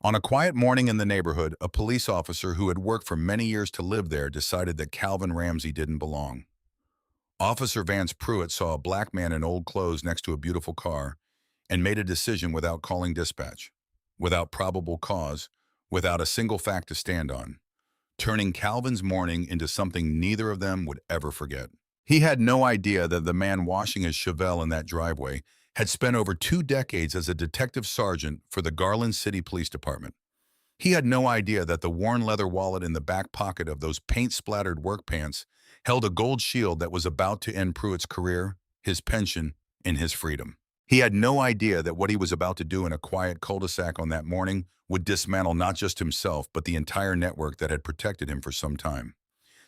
On a quiet morning in the neighborhood, a police officer who had worked for many years to live there decided that Calvin Ramsey didn't belong. Officer Vance Pruitt saw a black man in old clothes next to a beautiful car and made a decision without calling dispatch, without probable cause, without a single fact to stand on, turning Calvin's morning into something neither of them would ever forget. He had no idea that the man washing his Chevelle in that driveway had spent over 2 decades as a detective sergeant for the Garland City Police Department. He had no idea that the worn leather wallet in the back pocket of those paint-splattered work pants held a gold shield that was about to end Pruitt's career, his pension, and his freedom. He had no idea that what he was about to do in a quiet cul-de-sac on that morning would dismantle not just himself, but the entire network that had protected him for some time.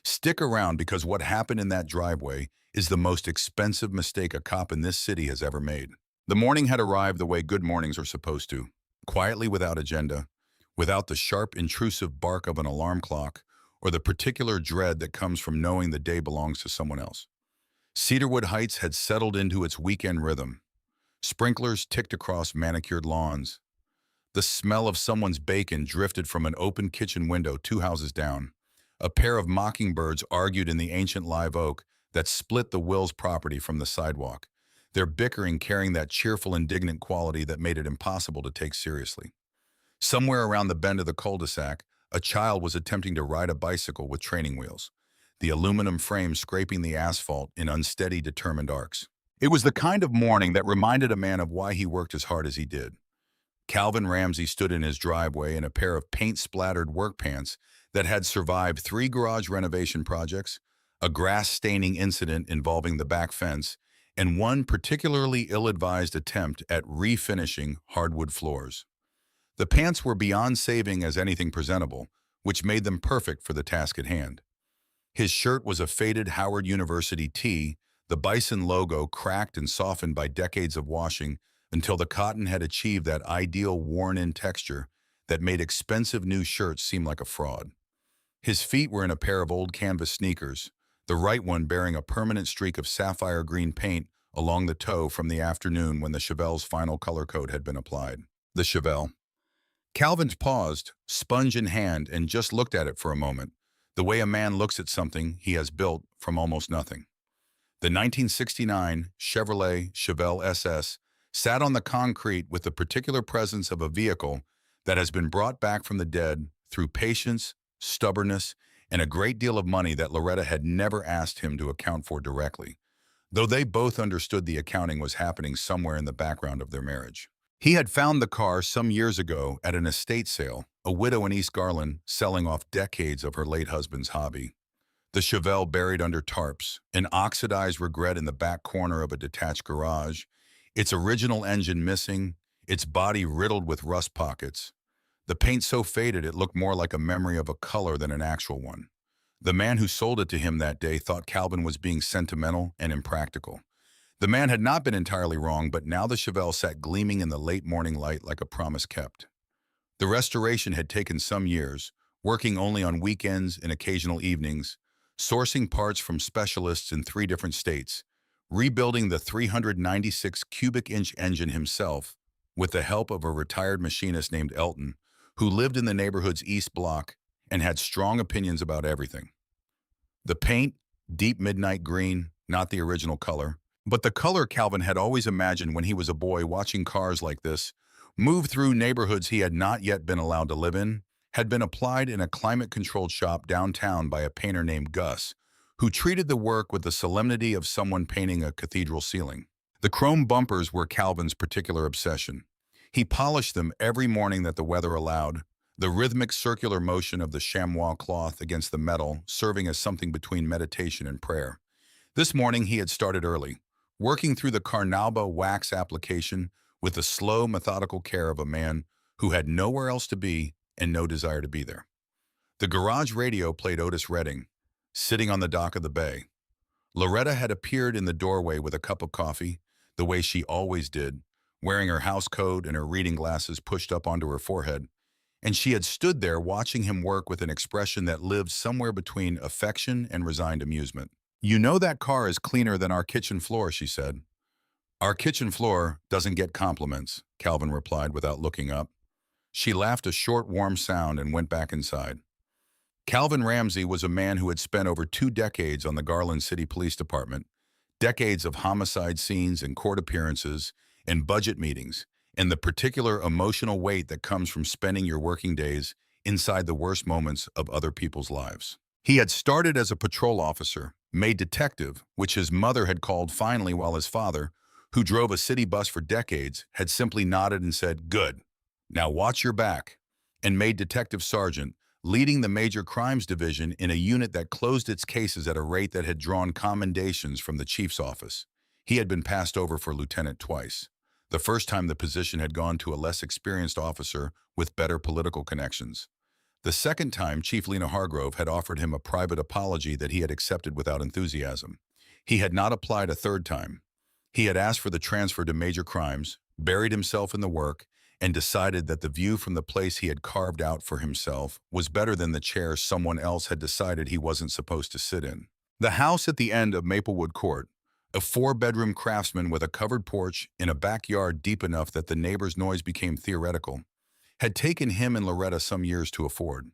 Stick around because what happened in that driveway is the most expensive mistake a cop in this city has ever made. The morning had arrived the way good mornings are supposed to, quietly without agenda, without the sharp, intrusive bark of an alarm clock or the particular dread that comes from knowing the day belongs to someone else. Cedarwood Heights had settled into its weekend rhythm. Sprinklers ticked across manicured lawns. The smell of someone's bacon drifted from an open kitchen window 2 houses down. A pair of mockingbirds argued in the ancient live oak that split the Wills property from the sidewalk, their bickering carrying that cheerful, indignant quality that made it impossible to take seriously. Somewhere around the bend of the cul-de-sac, a child was attempting to ride a bicycle with training wheels, the aluminum frame scraping the asphalt in unsteady, determined arcs. It was the kind of morning that reminded a man of why he worked as hard as he did. Calvin Ramsey stood in his driveway in a pair of paint-splattered work pants that had survived 3 garage renovation projects, a grass-staining incident involving the back fence, and one particularly ill-advised attempt at refinishing hardwood floors. The pants were beyond saving as anything presentable, which made them perfect for the task at hand. His shirt was a faded Howard University tee, the bison logo cracked and softened by decades of washing until the cotton had achieved that ideal worn-in texture that made expensive new shirts seem like a fraud. His feet were in a pair of old canvas sneakers, the right one bearing a permanent streak of sapphire green paint along the toe from the afternoon when the Chevelle's final color coat had been applied. The Chevelle. Calvin paused, sponge in hand, and just looked at it for a moment, the way a man looks at something he has built from almost nothing. The 1969 Chevrolet Chevelle SS sat on the concrete with the particular presence of a vehicle that has been brought back from the dead through patience, stubbornness, and a great deal of money that Loretta had never asked him to account for directly, though they both understood the accounting was happening somewhere in the background of their marriage. He had found the car some years ago at an estate sale, a widow in East Garland selling off decades of her late husband's hobby. The Chevelle buried under tarps, an oxidized regret in the back corner of a detached garage, its original engine missing, its body riddled with rust pockets. The paint so faded it looked more like a memory of a color than an actual one. The man who sold it to him that day thought Calvin was being sentimental and impractical. The man had not been entirely wrong, but now the Chevelle sat gleaming in the late morning light like a promise kept. The restoration had taken some years, working only on weekends and occasional evenings, sourcing parts from specialists in 3 different states, rebuilding the 396 cubic inch engine himself with the help of a retired machinist named Elton, who lived in the neighborhood's East Block and had strong opinions about everything. The paint, deep midnight green, not the original color, but the color Calvin had always imagined when he was a boy watching cars like this move through neighborhoods he had not yet been allowed to live in, had been applied in a climate-controlled shop downtown by a painter named Gus, who treated the work with the solemnity of someone painting a cathedral ceiling. The chrome bumpers were Calvin's particular obsession. He polished them every morning that the weather allowed, the rhythmic circular motion of the chamois cloth against the metal serving as something between meditation and prayer. This morning he had started early, working through the Carnauba wax application with the slow, methodical care of a man who had nowhere else to be and no desire to be there. The garage radio played Otis Redding, sitting on the dock of the bay. Loretta had appeared in the doorway with a cup of coffee, the way she always did, wearing her house coat and her reading glasses pushed up onto her forehead, and she had stood there watching him work with an expression that lived somewhere between affection and resigned amusement. "You know that car is cleaner than our kitchen floor," she said. "Our kitchen floor doesn't get compliments," Calvin replied without looking up. She laughed a short, warm sound and went back inside. Calvin Ramsey was a man who had spent over 2 decades on the Garland City Police Department, decades of homicide scenes and court appearances and budget meetings, and the particular emotional weight that comes from spending your working days inside the worst moments of other people's lives. He had started as a patrol officer, made detective, which his mother had called finally, while his father, who drove a city bus for decades, had simply nodded and said, "Good. Now watch your back," and made detective sergeant, leading the Major Crimes Division in a unit that closed its cases at a rate that had drawn commendations from the chief's office. He had been passed over for lieutenant twice. The first time the position had gone to a less experienced officer with better political connections. The second time, Chief Lena Hargrove had offered him a private apology that he had accepted without enthusiasm. He had not applied a third time. He had asked for the transfer to Major Crimes, buried himself in the work, and decided that the view from the place he had carved out for himself was better than the chair someone else had decided he wasn't supposed to sit in. The house at the end of Maplewood Court, a 4-bedroom craftsman with a covered porch in a backyard deep enough that the neighbors' noise became theoretical, had taken him and Loretta some years to afford.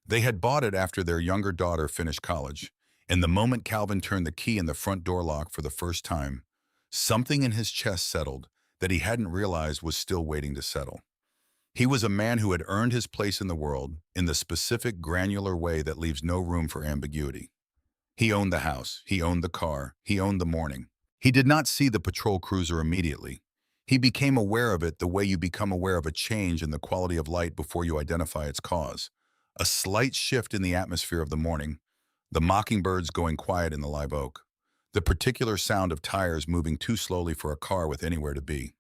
They had bought it after their younger daughter finished college, and the moment Calvin turned the key in the front door lock for the first time, something in his chest settled that he hadn't realized was still waiting to settle. He was a man who had earned his place in the world in the specific, granular way that leaves no room for ambiguity. He owned the house, he owned the car, he owned the morning. He did not see the patrol cruiser immediately. He became aware of it the way you become aware of a change in the quality of light before you identify its cause. A slight shift in the atmosphere of the morning, the mockingbirds going quiet in the live oak, the particular sound of tires moving too slowly for a car with anywhere to be.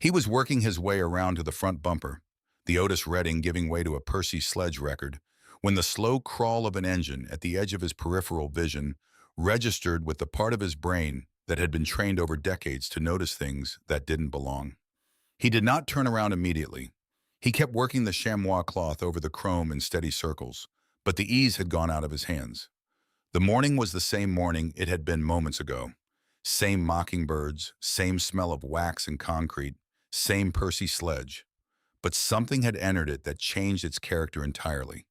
He was working his way around to the front bumper, the Otis Redding giving way to a Percy Sledge record, when the slow crawl of an engine at the edge of his peripheral vision registered with the part of his brain that had been trained over decades to notice things that didn't belong. He did not turn around immediately. He kept working the chamois cloth over the chrome in steady circles, but the ease had gone out of his hands. The morning was the same morning it had been moments ago. Same mockingbirds, same smell of wax and concrete, same Percy Sledge. But something had entered it that changed its character entirely.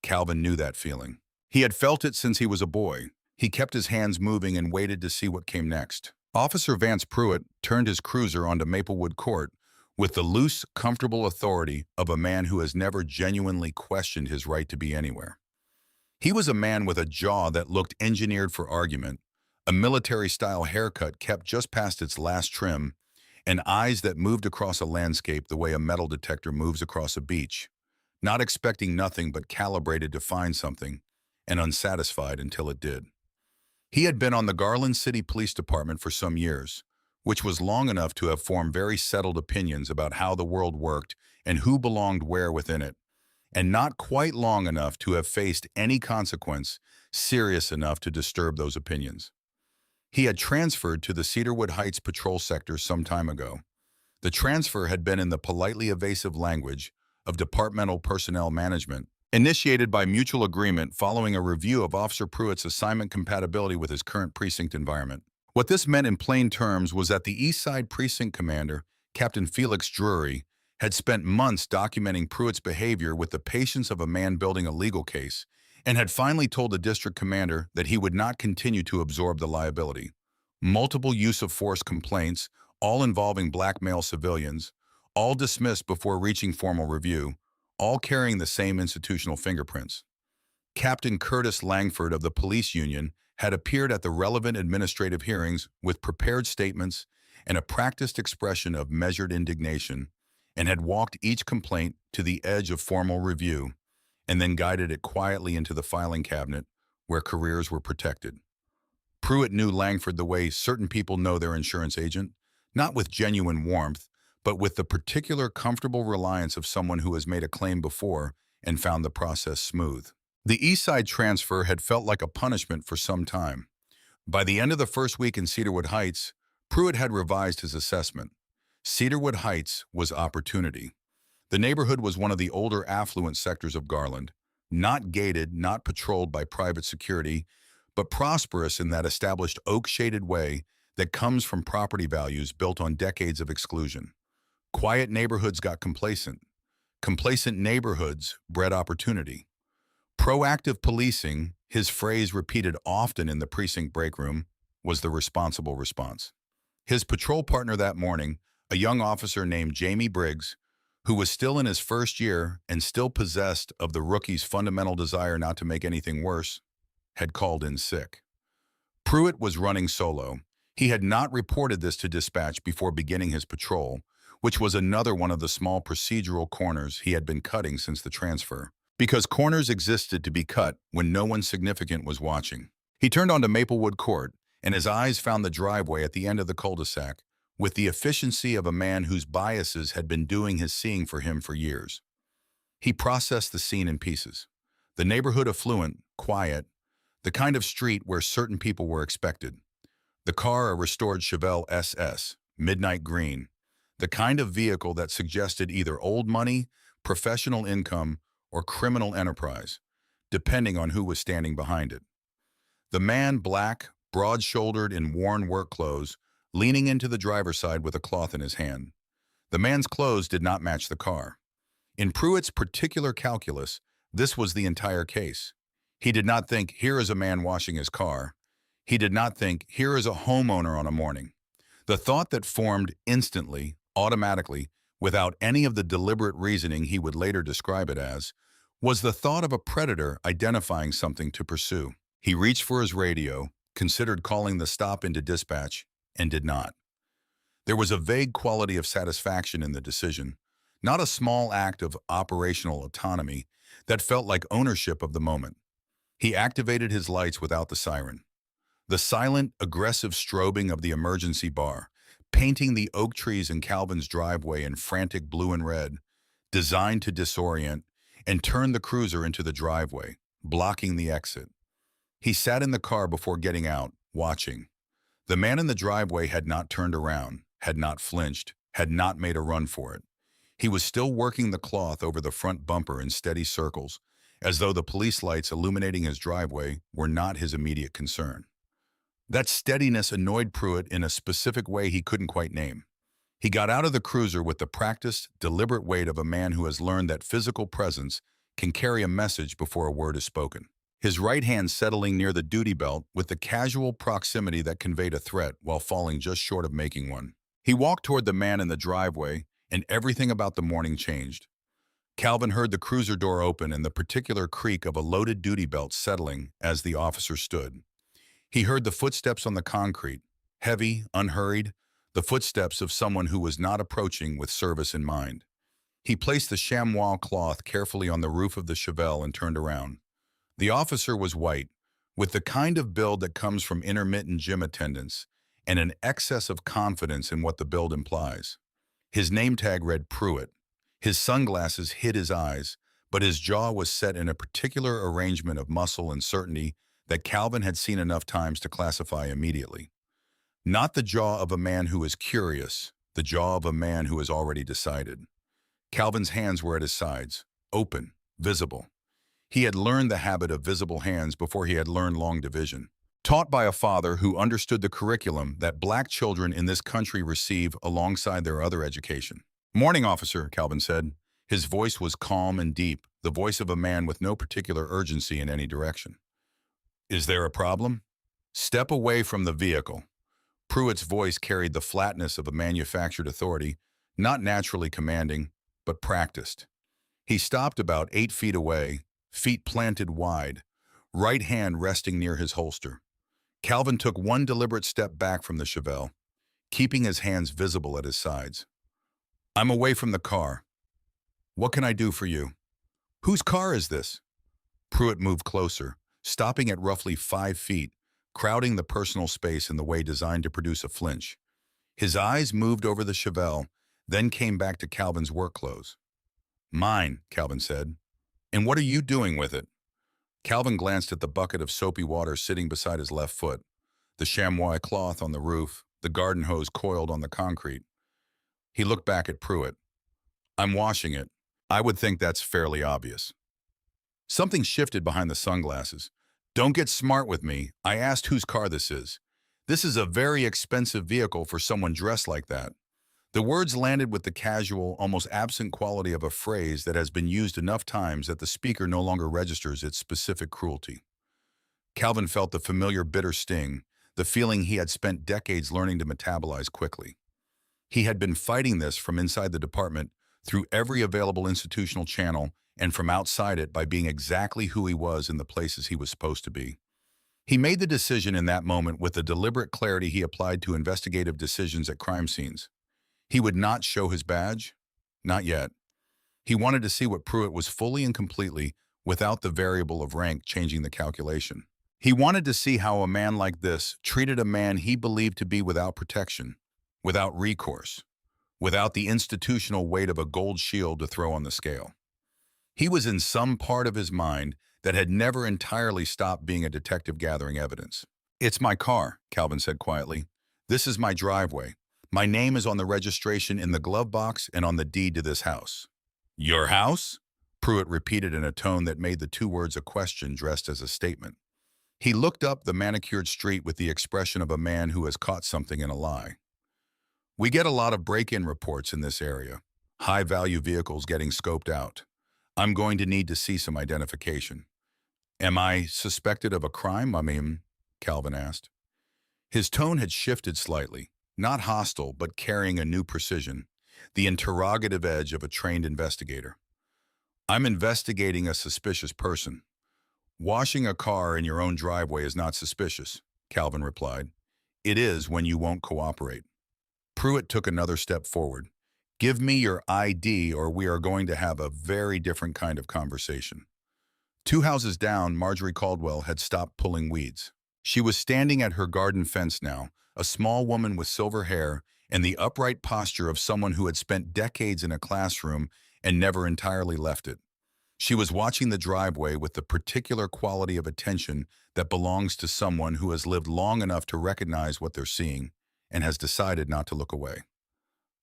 Calvin knew that feeling. He had felt it since he was a boy. He kept his hands moving and waited to see what came next. Officer Vance Pruitt turned his cruiser onto Maplewood Court with the loose, comfortable authority of a man who has never genuinely questioned his right to be anywhere. He was a man with a jaw that looked engineered for argument, a military-style haircut kept just past its last trim, and eyes that moved across a landscape the way a metal detector moves across a beach, not expecting nothing but calibrated to find something, and unsatisfied until it did. He had been on the Garland City Police Department for some years, which was long enough to have formed very settled opinions about how the world worked and who belonged where within it, and not quite long enough to have faced any consequence serious enough to disturb those opinions. He had transferred to the Cedarwood Heights patrol sector some time ago. The transfer had been in the politely evasive language of departmental personnel management, initiated by mutual agreement following a review of Officer Pruitt's assignment compatibility with his current precinct environment. What this meant in plain terms was that the East Side Precinct Commander, Captain Felix Drury, had spent months documenting Pruitt's behavior with the patience of a man building a legal case, and had finally told the district commander that he would not continue to absorb the liability. Multiple use of force complaints, all involving black male civilians, all dismissed before reaching formal review, all carrying the same institutional fingerprints. Captain Curtis Langford of the police union had appeared at the relevant administrative hearings with prepared statements and a practiced expression of measured indignation, and had walked each complaint to the edge of formal review and then guided it quietly into the filing cabinet where careers were protected. Pruitt knew Langford the way certain people know their insurance agent, not with genuine warmth, but with the particular comfortable reliance of someone who has made a claim before and found the process smooth. The East Side transfer had felt like a punishment for some time. By the end of the first week in Cedarwood Heights, Pruitt had revised his assessment. Cedarwood Heights was opportunity. The neighborhood was one of the older affluent sectors of Garland, not gated, not patrolled by private security, but prosperous in that established oak-shaded way that comes from property values built on decades of exclusion. Quiet neighborhoods got complacent. Complacent neighborhoods bred opportunity. Proactive policing, his phrase repeated often in the precinct break room, was the responsible response. His patrol partner that morning, a young officer named Jamie Briggs, who was still in his first year and still possessed of the rookie's fundamental desire not to make anything worse, had called in sick. Pruitt was running solo. He had not reported this to dispatch before beginning his patrol, which was another one of the small procedural corners he had been cutting since the transfer. Because corners existed to be cut when no one significant was watching. He turned onto Maplewood Court, and his eyes found the driveway at the end of the cul-de-sac, with the efficiency of a man whose biases had been doing his seeing for him for years. He processed the scene in pieces. The neighborhood affluent, quiet, the kind of street where certain people were expected. The car a restored Chevelle SS, midnight green. The kind of vehicle that suggested either old money, professional income, or criminal enterprise, depending on who was standing behind it. The man, black, broad-shouldered in worn work clothes, leaning into the driver's side with a cloth in his hand. The man's clothes did not match the car. In Pruitt's particular calculus, this was the entire case. He did not think, here is a man washing his car. He did not think, here is a homeowner on a morning. The thought that formed instantly, automatically, without any of the deliberate reasoning he would later describe it as, was the thought of a predator identifying something to pursue. He reached for his radio, considered calling the stop into dispatch, and did not. There was a vague quality of satisfaction in the decision, not a small act of operational autonomy that felt like ownership of the moment. He activated his lights without the siren. The silent, aggressive strobing of the emergency bar, painting the oak trees in Calvin's driveway in frantic blue and red, designed to disorient and turn the cruiser into the driveway, blocking the exit. He sat in the car before getting out, watching. The man in the driveway had not turned around, had not flinched, had not made a run for it. He was still working the cloth over the front bumper in steady circles, as though the police lights illuminating his driveway were not his immediate concern. That steadiness annoyed Pruitt in a specific way he couldn't quite name. He got out of the cruiser with the practiced, deliberate weight of a man who has learned that physical presence can carry a message before a word is spoken. His right hand settling near the duty belt with the casual proximity that conveyed a threat while falling just short of making one. He walked toward the man in the driveway, and everything about the morning changed. Calvin heard the cruiser door open and the particular creak of a loaded duty belt settling as the officer stood. He heard the footsteps on the concrete, heavy, unhurried, the footsteps of someone who was not approaching with service in mind. He placed the chamois cloth carefully on the roof of the Chevelle and turned around. The officer was white, with the kind of build that comes from intermittent gym attendance and an excess of confidence in what the build implies. His name tag read Pruitt. His sunglasses hid his eyes, but his jaw was set in a particular arrangement of muscle and certainty that Calvin had seen enough times to classify immediately. Not the jaw of a man who is curious, the jaw of a man who has already decided. Calvin's hands were at his sides, open, visible. He had learned the habit of visible hands before he had learned long division. Taught by a father who understood the curriculum that black children in this country receive alongside their other education. "Morning, officer," Calvin said. His voice was calm and deep, the voice of a man with no particular urgency in any direction. "Is there a problem?" "Step away from the vehicle." Pruitt's voice carried the flatness of a manufactured authority, not naturally commanding, but practiced. He stopped about 8 feet away, feet planted wide, right hand resting near his holster. Calvin took one deliberate step back from the Chevelle, keeping his hands visible at his sides. "I'm away from the car. What can I do for you?" "Whose car is this?" Pruitt moved closer, stopping at roughly 5 feet, crowding the personal space in the way designed to produce a flinch. His eyes moved over the Chevelle, then came back to Calvin's work clothes. "Mine," Calvin said. "And what are you doing with it?" Calvin glanced at the bucket of soapy water sitting beside his left foot, the chamois cloth on the roof, the garden hose coiled on the concrete. He looked back at Pruitt. "I'm washing it. I would think that's fairly obvious." Something shifted behind the sunglasses. "Don't get smart with me. I asked whose car this is. This is a very expensive vehicle for someone dressed like that." The words landed with the casual, almost absent quality of a phrase that has been used enough times that the speaker no longer registers its specific cruelty. Calvin felt the familiar bitter sting, the feeling he had spent decades learning to metabolize quickly. He had been fighting this from inside the department through every available institutional channel and from outside it by being exactly who he was in the places he was supposed to be. He made the decision in that moment with the deliberate clarity he applied to investigative decisions at crime scenes. He would not show his badge. Not yet. He wanted to see what Pruitt was fully and completely without the variable of rank changing the calculation. He wanted to see how a man like this treated a man he believed to be without protection, without recourse, without the institutional weight of a gold shield to throw on the scale. He was in some part of his mind that had never entirely stopped being a detective gathering evidence. "It's my car," Calvin said quietly. "This is my driveway. My name is on the registration in the glove box and on the deed to this house." "Your house?" Pruitt repeated in a tone that made the two words a question dressed as a statement. He looked up the manicured street with the expression of a man who has caught something in a lie. "We get a lot of break-in reports in this area. High-value vehicles getting scoped out. I'm going to need to see some identification." "Am I suspected of a crime, Calvin asked. His tone had shifted slightly, not hostile, but carrying a new precision, the interrogative edge of a trained investigator. "I'm investigating a suspicious person." "Washing a car in your own driveway is not suspicious," Calvin replied. "It is when you won't cooperate." Pruitt took another step forward. "Give me your ID or we are going to have a very different kind of conversation." Two houses down, Marjorie Caldwell had stopped pulling weeds. She was standing at her garden fence now, a small woman with silver hair and the upright posture of someone who had spent decades in a classroom and never entirely left it. She was watching the driveway with the particular quality of attention that belongs to someone who has lived long enough to recognize what they're seeing and has decided not to look away.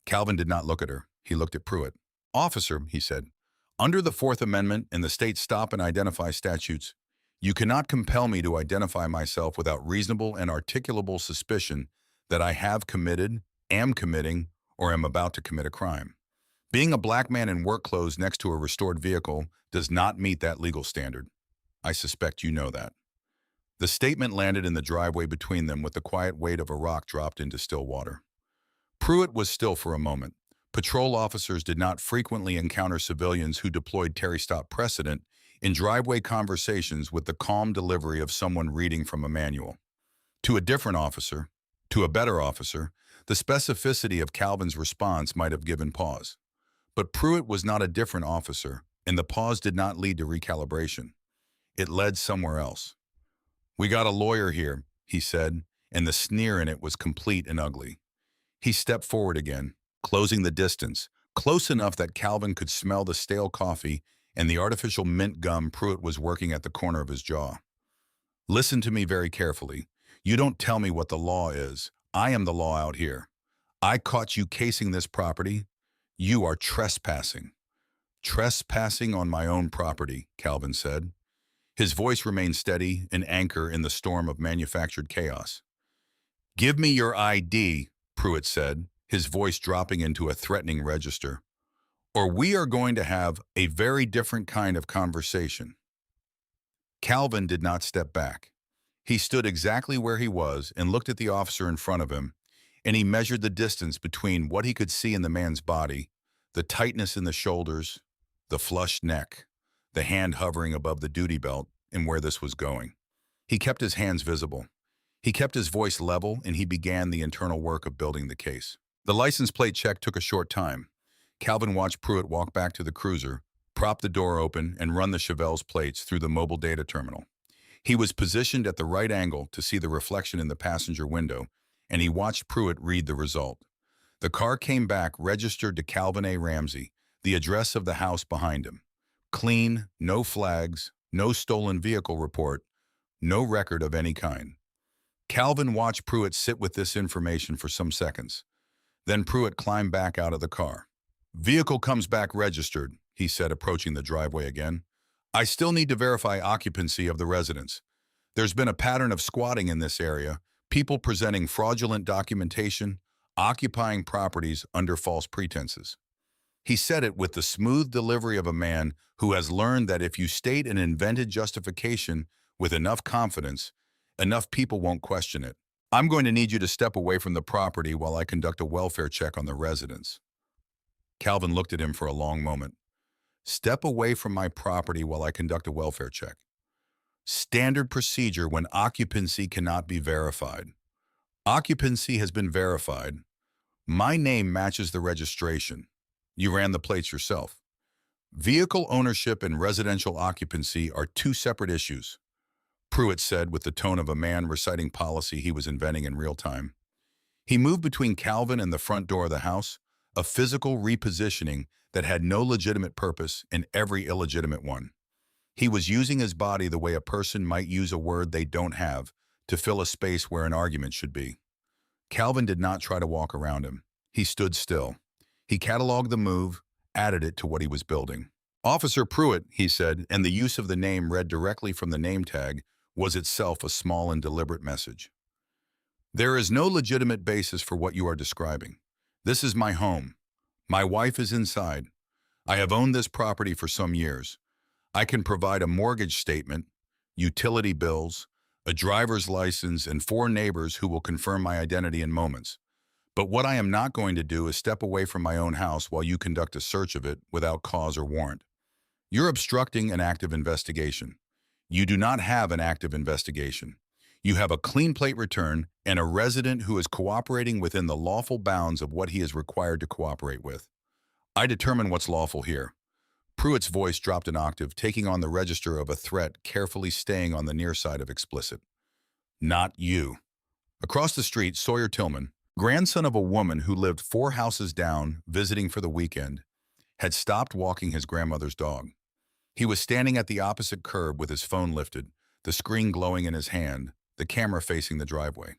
Calvin did not look at her. He looked at Pruitt. "Officer," he said, "under the Fourth Amendment and the state stop and identify statutes, you cannot compel me to identify myself without reasonable and articulable suspicion that I have committed, am committing, or am about to commit a crime. Being a black man in work clothes next to a restored vehicle does not meet that legal standard. I suspect you know that." The statement landed in the driveway between them with the quiet weight of a rock dropped into still water. Pruitt was still for a moment. Patrol officers did not frequently encounter civilians who deployed Terry stop precedent in driveway conversations with the calm delivery of someone reading from a manual. To a different officer, to a better officer, the specificity of Calvin's response might have given pause. But Pruitt was not a different officer, and the pause did not lead to recalibration. It led somewhere else. "We got a lawyer here," he said, and the sneer in it was complete and ugly. He stepped forward again, closing the distance, close enough that Calvin could smell the stale coffee and the artificial mint gum Pruitt was working at the corner of his jaw. "Listen to me very carefully. You don't tell me what the law is. I am the law out here. I caught you casing this property. You are trespassing." "Trespassing on my own property," Calvin said. His voice remained steady, an anchor in the storm of manufactured chaos. "Give me your ID," Pruitt said, his voice dropping into a threatening register, "or we are going to have a very different kind of conversation." Calvin did not step back. He stood exactly where he was and looked at the officer in front of him, and he measured the distance between what he could see in the man's body, the tightness in the shoulders, the flushed neck, the hand hovering above the duty belt, and where this was going. He kept his hands visible. He kept his voice level, and he began the internal work of building the case. The license plate check took a short time. Calvin watched Pruitt walk back to the cruiser, prop the door open, and run the Chevelle's plates through the mobile data terminal. He was positioned at the right angle to see the reflection in the passenger window, and he watched Pruitt read the result. The car came back registered to Calvin A. Ramsey, the address of the house behind him. Clean, no flags, no stolen vehicle report, no record of any kind. Calvin watched Pruitt sit with this information for some seconds. Then Pruitt climbed back out of the car. "Vehicle comes back registered," he said, approaching the driveway again. "I still need to verify occupancy of the residence. There's been a pattern of squatting in this area, people presenting fraudulent documentation, occupying properties under false pretenses. He said it with the smooth delivery of a man who has learned that if you state an invented justification with enough confidence, enough people won't question it. I'm going to need you to step away from the property while I conduct a welfare check on the residents. Calvin looked at him for a long moment. Step away from my property while I conduct a welfare check. Standard procedure when occupancy cannot be verified. Occupancy has been verified. My name matches the registration. You ran the plates yourself. Vehicle ownership and residential occupancy are two separate issues, Pruitt said with the tone of a man reciting policy he was inventing in real time. He moved between Calvin and the front door of the house, a physical repositioning that had no legitimate purpose and every illegitimate one. He was using his body the way a person might use a word they don't have to fill a space where an argument should be. Calvin did not try to walk around him. He stood still. He cataloged the move, added it to what he was building. Officer Pruitt, he said, and the use of the name read directly from the name tag was itself a small and deliberate message. There is no legitimate basis for what you are describing. This is my home. My wife is inside. I have owned this property for some years. I can provide a mortgage statement, utility bills, a driver's license, and 4 neighbors who will confirm my identity in moments. But what I am not going to do is step away from my own house while you conduct a search of it without cause or warrant. You're obstructing an active investigation. You do not have an active investigation. You have a clean plate return and a resident who is cooperating within the lawful bounds of what he is required to cooperate with. I determine what's lawful here. Pruitt's voice dropped an octave, taking on the register of a threat, carefully staying on the near side of explicit. Not you. Across the street, Sawyer Tillman, grandson of a woman who lived 4 houses down, visiting for the weekend, had stopped walking his grandmother's dog. He was standing at the opposite curb with his phone lifted, the screen glowing in his hand, the camera facing the driveway.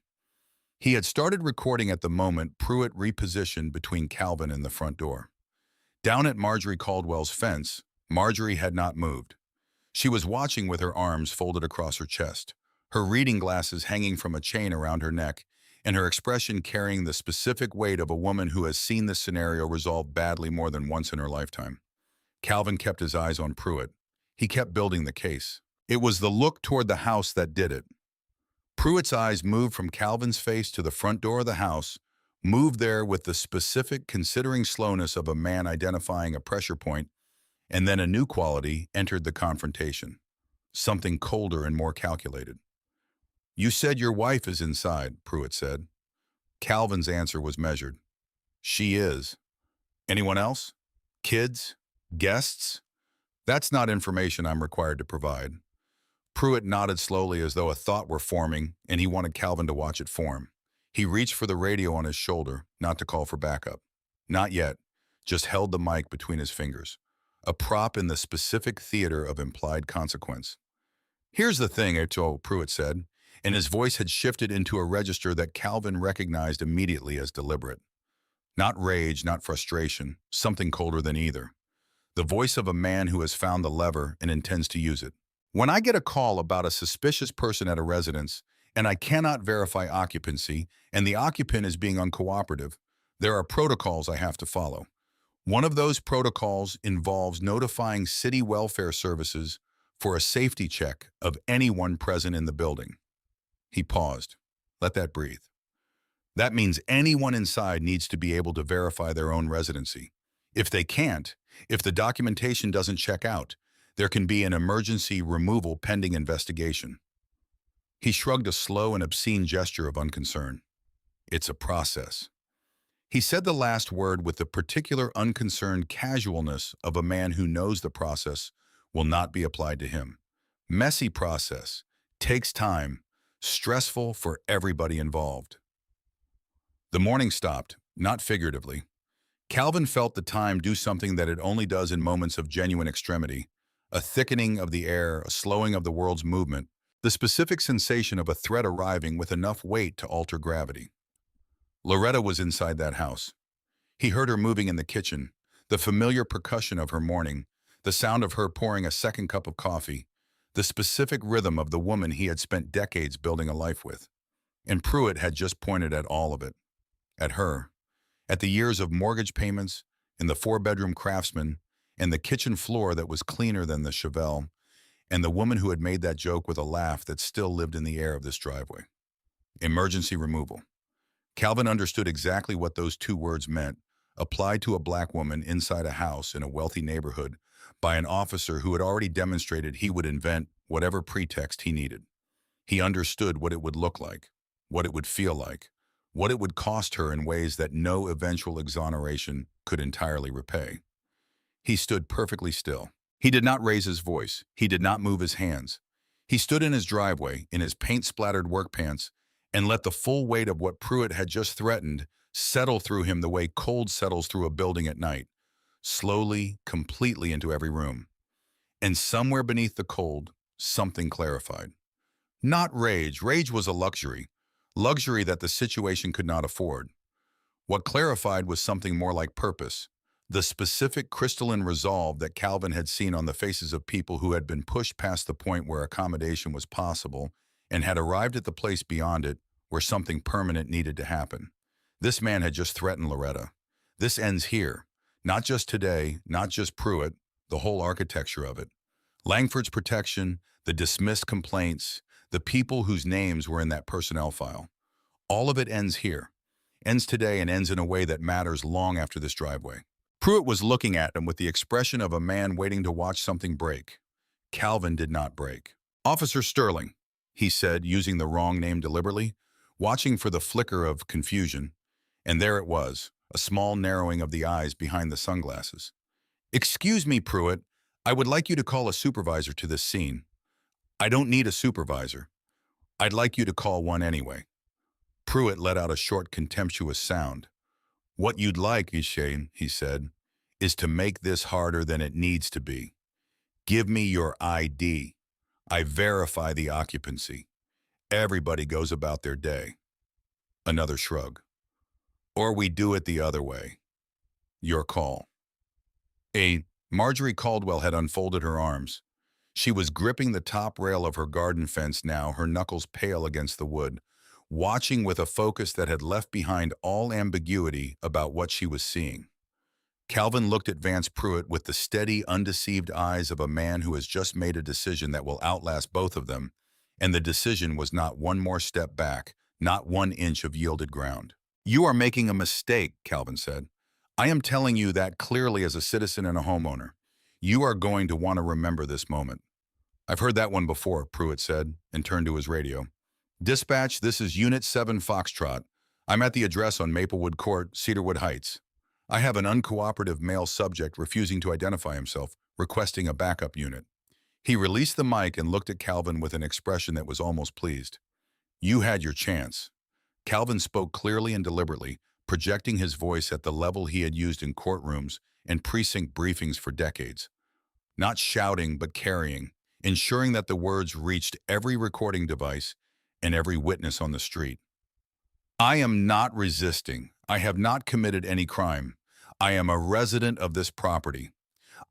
He had started recording at the moment Pruitt repositioned between Calvin and the front door. Down at Marjorie Caldwell's fence, Marjorie had not moved. She was watching with her arms folded across her chest, her reading glasses hanging from a chain around her neck, and her expression carrying the specific weight of a woman who has seen this scenario resolved badly more than once in her lifetime. Calvin kept his eyes on Pruitt. He kept building the case. It was the look toward the house that did it. Pruitt's eyes moved from Calvin's face to the front door of the house, moved there with the specific, considering slowness of a man identifying a pressure point, and then a new quality entered the confrontation, something colder and more calculated. You said your wife is inside, Pruitt said. Calvin's answer was measured. She is. Anyone else? Kids? Guests? That's not information I'm required to provide. Pruitt nodded slowly as though a thought were forming, and he wanted Calvin to watch it form. He reached for the radio on his shoulder, not to call for backup. Not yet, just held the mic between his fingers, a prop in the specific theater of implied consequence. Here's the thing, Pruitt said, and his voice had shifted into a register that Calvin recognized immediately as deliberate. Not rage, not frustration, something colder than either. The voice of a man who has found the lever and intends to use it. When I get a call about a suspicious person at a residence, and I cannot verify occupancy, and the occupant is being uncooperative, there are protocols I have to follow. One of those protocols involves notifying city welfare services for a safety check of anyone present in the building. He paused. Let that breathe. That means anyone inside needs to be able to verify their own residency. If they can't, if the documentation doesn't check out, there can be an emergency removal pending investigation. He shrugged a slow and obscene gesture of unconcern. It's a process. He said the last word with the particular unconcerned casualness of a man who knows the process will not be applied to him. Messy process, takes time, stressful for everybody involved. The morning stopped, not figuratively. Calvin felt the time do something that it only does in moments of genuine extremity, a thickening of the air, a slowing of the world's movement, the specific sensation of a threat arriving with enough weight to alter gravity. Loretta was inside that house. He heard her moving in the kitchen, the familiar percussion of her morning, the sound of her pouring a second cup of coffee, the specific rhythm of the woman he had spent decades building a life with. And Pruitt had just pointed at all of it. At her. At the years of mortgage payments, and the four-bedroom craftsman, and the kitchen floor that was cleaner than the Chevelle, and the woman who had made that joke with a laugh that still lived in the air of this driveway. Emergency removal. Calvin understood exactly what those two words meant, applied to a black woman inside a house in a wealthy neighborhood by an officer who had already demonstrated he would invent whatever pretext he needed. He understood what it would look like, what it would feel like, what it would cost her in ways that no eventual exoneration could entirely repay. He stood perfectly still. He did not raise his voice. He did not move his hands. He stood in his driveway, in his paint-splattered work pants, and let the full weight of what Pruitt had just threatened settle through him the way cold settles through a building at night, slowly, completely into every room. And somewhere beneath the cold, something clarified. Not rage. Rage was a luxury that the situation could not afford. What clarified was something more like purpose, the specific crystalline resolve that Calvin had seen on the faces of people who had been pushed past the point where accommodation was possible and had arrived at the place beyond it where something permanent needed to happen. This man had just threatened Loretta. This ends here. Not just today, not just Pruitt, the whole architecture of it. Langford's protection, the dismissed complaints, the people whose names were in that personnel file. All of it ends here. Ends today and ends in a way that matters long after this driveway. Pruitt was looking at him with the expression of a man waiting to watch something break. Calvin did not break. "Officer Sterling," he said, using the wrong name deliberately, watching for the flicker of confusion. And there it was, a small narrowing of the eyes behind the sunglasses. "Excuse me, Pruitt. I would like you to call a supervisor to this scene." "I don't need a supervisor. I'd like you to call one anyway." Pruitt let out a short, contemptuous sound. "What you'd like, Shane," he said, "is to make this harder than it needs to be. Give me your ID. I verify the occupancy. Everybody goes about their day." Another shrug. "Or we do it the other way. Your call." Marjorie Caldwell had unfolded her arms. She was gripping the top rail of her garden fence now, her knuckles pale against the wood, watching with a focus that had left behind all ambiguity about what she was seeing. Calvin looked at Vance Pruitt with the steady, undeceived eyes of a man who has just made a decision that will outlast both of them, and the decision was not one more step back, not 1 inch of yielded ground. "You are making a mistake," Calvin said. "I am telling you that clearly as a citizen and a homeowner. You are going to want to remember this moment." "I've heard that one before," Pruitt said, and turned to his radio. "Dispatch, this is Unit 7 Foxtrot. I'm at the address on Maplewood Court, Cedarwood Heights. I have an uncooperative male subject refusing to identify himself, requesting a backup unit." He released the mic and looked at Calvin with an expression that was almost pleased. "You had your chance." Calvin spoke clearly and deliberately, projecting his voice at the level he had used in courtrooms and precinct briefings for decades. Not shouting, but carrying, ensuring that the words reached every recording device and every witness on the street. "I am not resisting. I have not committed any crime. I am a resident of this property.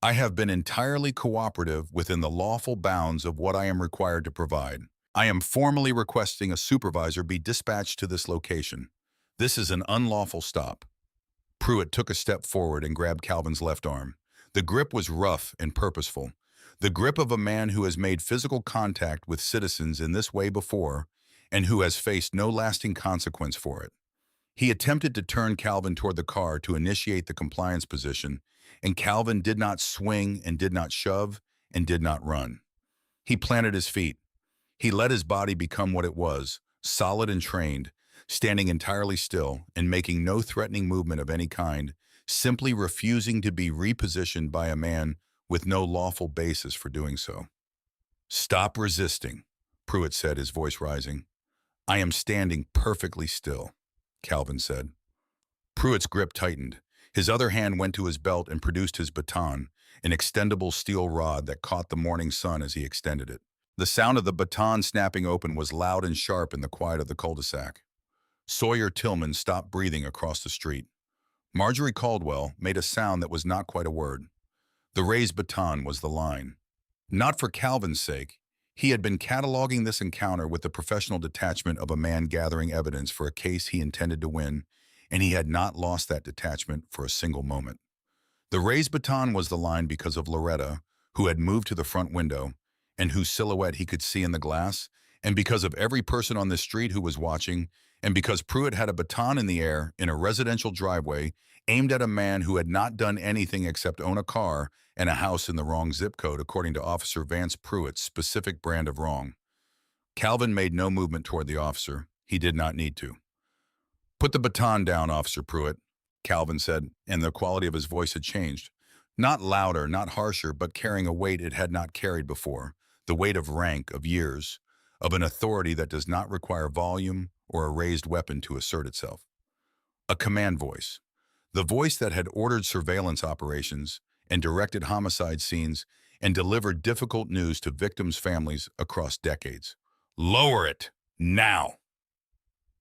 I have been entirely cooperative within the lawful bounds of what I am required to provide. I am formally requesting a supervisor be dispatched to this location. This is an unlawful stop." Pruitt took a step forward and grabbed Calvin's left arm. The grip was rough and purposeful. The grip of a man who has made physical contact with citizens in this way before and who has faced no lasting consequence for it. He attempted to turn Calvin toward the car to initiate the compliance position, and Calvin did not swing and did not shove and did not run. He planted his feet. He let his body become what it was, solid and trained, standing entirely still and making no threatening movement of any kind, simply refusing to be repositioned by a man with no lawful basis for doing so. "Stop resisting," Pruitt said, his voice rising. "I am standing perfectly still," Calvin said. Pruitt's grip tightened. His other hand went to his belt and produced his baton, an extendable steel rod that caught the morning sun as he extended it. The sound of the baton snapping open was loud and sharp in the quiet of the cul-de-sac. Sawyer Tillman stopped breathing across the street. Marjorie Caldwell made a sound that was not quite a word. The raised baton was the line. Not for Calvin's sake. He had been cataloging this encounter with the professional detachment of a man gathering evidence for a case he intended to win, and he had not lost that detachment for a single moment. The raised baton was the line because of Loretta, who had moved to the front window, and whose silhouette he could see in the glass, and because of every person on the street who was watching, and because Pruitt had a baton in the air in a residential driveway aimed at a man who had not done anything except own a car and a house in the wrong zip code, according to Officer Vance Pruitt's specific brand of wrong. Calvin made no movement toward the officer. He did not need to. "Put the baton down, Officer Pruitt," Calvin said, and the quality of his voice had changed. Not louder, not harsher, but carrying a weight it had not carried before, the weight of rank, of years, of an authority that does not require volume or a raised weapon to assert itself. A command voice. The voice that had ordered surveillance operations and directed homicide scenes and delivered difficult news to victims' families across decades. "Lower it, now!"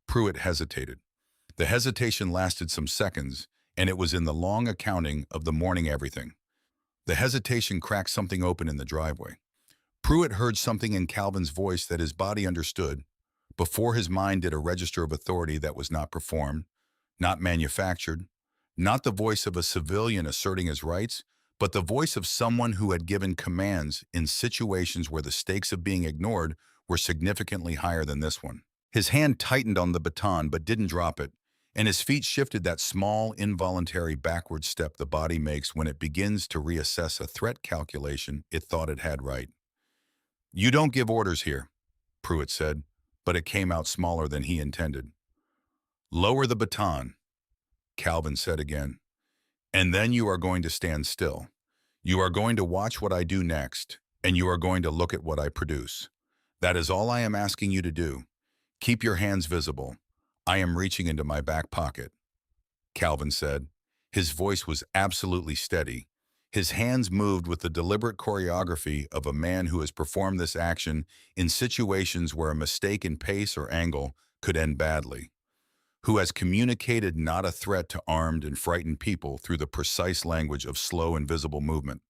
Pruitt hesitated. The hesitation lasted some seconds, and it was in the long accounting of the morning everything. The hesitation cracked something open in the driveway. Pruitt heard something in Calvin's voice that his body understood, before his mind did a register of authority that was not performed, not manufactured, not the voice of a civilian asserting his rights, but the voice of someone who had given commands in situations where the stakes of being ignored were significantly higher than this one. His hand tightened on the baton but didn't drop it, and his feet shifted that small, involuntary backward step the body makes when it begins to reassess a threat calculation it thought it had right. "You don't give orders here," Pruitt said, but it came out smaller than he intended. "Lower the baton," Calvin said again, "and then you are going to stand still. You are going to watch what I do next, and you are going to look at what I produce. That is all I am asking you to do. Keep your hands visible. I am reaching into my back pocket," Calvin said. His voice was absolutely steady. His hands moved with the deliberate choreography of a man who has performed this action in situations where a mistake in pace or angle could end badly, who has communicated not a threat to armed and frightened people through the precise language of slow and visible movement.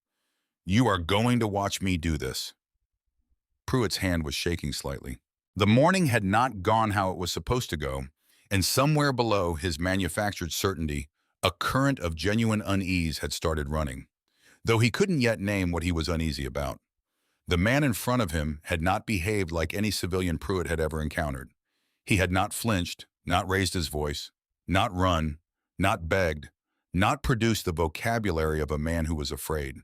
"You are going to watch me do this." Pruitt's hand was shaking slightly. The morning had not gone how it was supposed to go, and somewhere below his manufactured certainty, a current of genuine unease had started running, though he couldn't yet name what he was uneasy about. The man in front of him had not behaved like any civilian Pruitt had ever encountered. He had not flinched, not raised his voice, not run, not begged, not produced the vocabulary of a man who was afraid.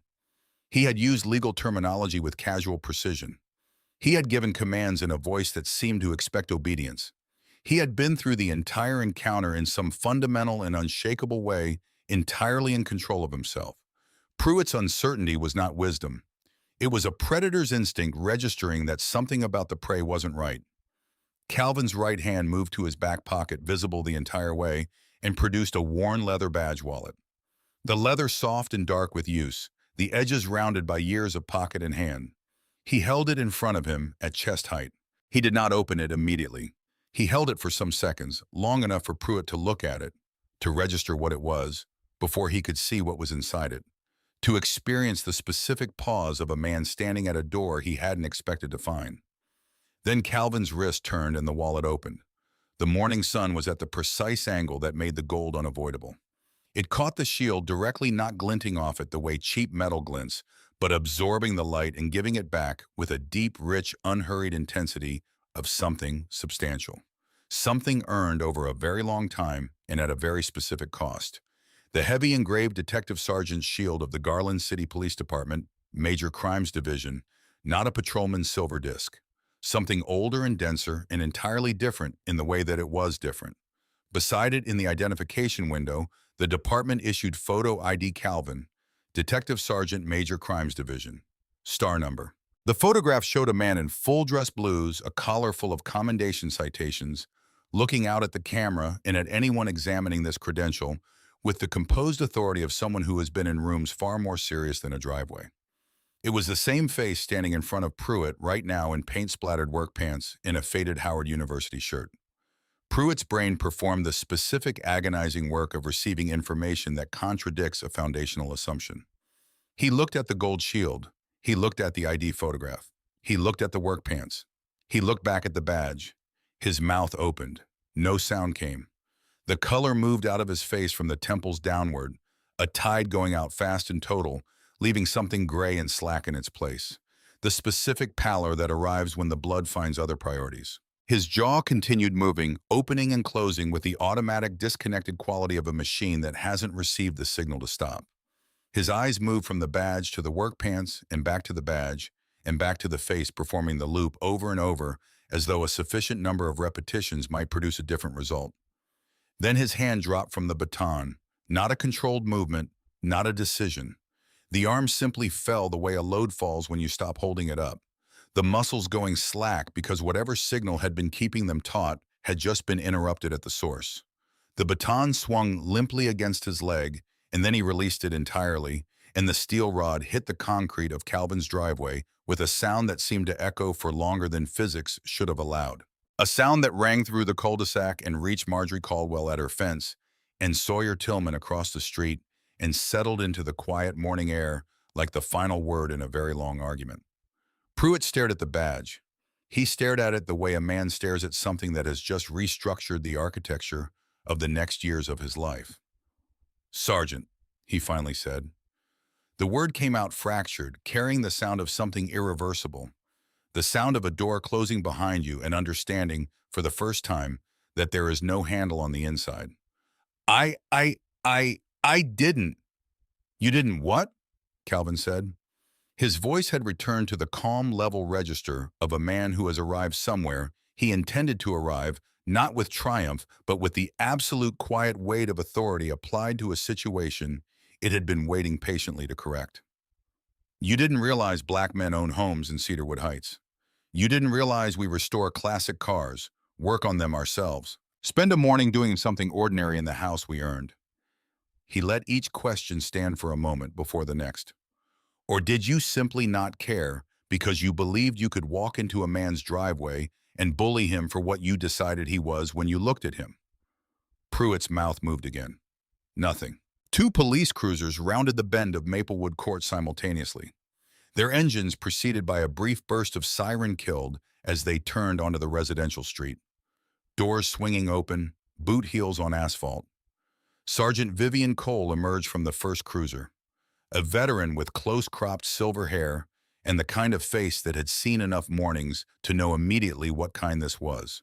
He had used legal terminology with casual precision. He had given commands in a voice that seemed to expect obedience. He had been through the entire encounter in some fundamental and unshakable way, entirely in control of himself. Pruitt's uncertainty was not wisdom. It was a predator's instinct registering that something about the prey wasn't right. Calvin's right hand moved to his back pocket, visible the entire way, and produced a worn leather badge wallet. The leather soft and dark with use, the edges rounded by years of pocket and hand. He held it in front of him at chest height. He did not open it immediately. He held it for some seconds, long enough for Pruitt to look at it, to register what it was, before he could see what was inside it, to experience the specific pause of a man standing at a door he hadn't expected to find. Then Calvin's wrist turned and the wallet opened. The morning sun was at the precise angle that made the gold unavoidable. It caught the shield directly, not glinting off it the way cheap metal glints, but absorbing the light and giving it back with a deep, rich, unhurried intensity of something substantial. Something earned over a very long time and at a very specific cost. The heavy engraved Detective Sergeant's shield of the Garland City Police Department, Major Crimes Division, not a patrolman's silver disc. Something older and denser and entirely different in the way that it was different. Beside it in the identification window, the department issued photo ID Calvin, Detective Sergeant Major Crimes Division, star number. The photograph showed a man in full dress blues, a collar full of commendation citations, looking out at the camera and at anyone examining this credential with the composed authority of someone who has been in rooms far more serious than a driveway. It was the same face standing in front of Pruitt right now in paint-splattered work pants in a faded Howard University shirt. Pruitt's brain performed the specific agonizing work of receiving information that contradicts a foundational assumption. He looked at the gold shield. He looked at the ID photograph. He looked at the work pants. He looked back at the badge. His mouth opened. No sound came. The color moved out of his face from the temples downward, a tide going out fast and total, leaving something gray and slack in its place. The specific pallor that arrives when the blood finds other priorities. His jaw continued moving, opening and closing with the automatic disconnected quality of a machine that hasn't received the signal to stop. His eyes moved from the badge to the work pants and back to the badge and back to the face, performing the loop over and over as though a sufficient number of repetitions might produce a different result. Then his hand dropped from the baton, not a controlled movement, not a decision. The arm simply fell the way a load falls when you stop holding it up, the muscles going slack because whatever signal had been keeping them taut had just been interrupted at the source. The baton swung limply against his leg, and then he released it entirely, and the steel rod hit the concrete of Calvin's driveway with a sound that seemed to echo for longer than physics should have allowed. A sound that rang through the cul-de-sac and reached Marjorie Caldwell at her fence and Sawyer Tillman across the street and settled into the quiet morning air like the final word in a very long argument. Pruitt stared at the badge. He stared at it the way a man stares at something that has just restructured the architecture of the next years of his life. "Sergeant," he finally said. The word came out fractured, carrying the sound of something irreversible, the sound of a door closing behind you and understanding, for the first time, that there is no handle on the inside. I didn't." "You didn't what?" Calvin said. His voice had returned to the calm level register of a man who has arrived somewhere he intended to arrive, not with triumph, but with the absolute quiet weight of authority applied to a situation it had been waiting patiently to correct. "You didn't realize black men own homes in Cedarwood Heights. You didn't realize we restore classic cars, work on them ourselves, spend a morning doing something ordinary in the house we earned." He let each question stand for a moment before the next. "Or did you simply not care because you believed you could walk into a man's driveway and bully him for what you decided he was when you looked at him?" Pruitt's mouth moved again. Nothing. Two police cruisers rounded the bend of Maplewood Court simultaneously, their engines preceded by a brief burst of siren killed as they turned onto the residential street. Doors swinging open, boot heels on asphalt. Sergeant Vivian Cole emerged from the first cruiser, a veteran with close-cropped silver hair and the kind of face that had seen enough mornings to know immediately what kind this was.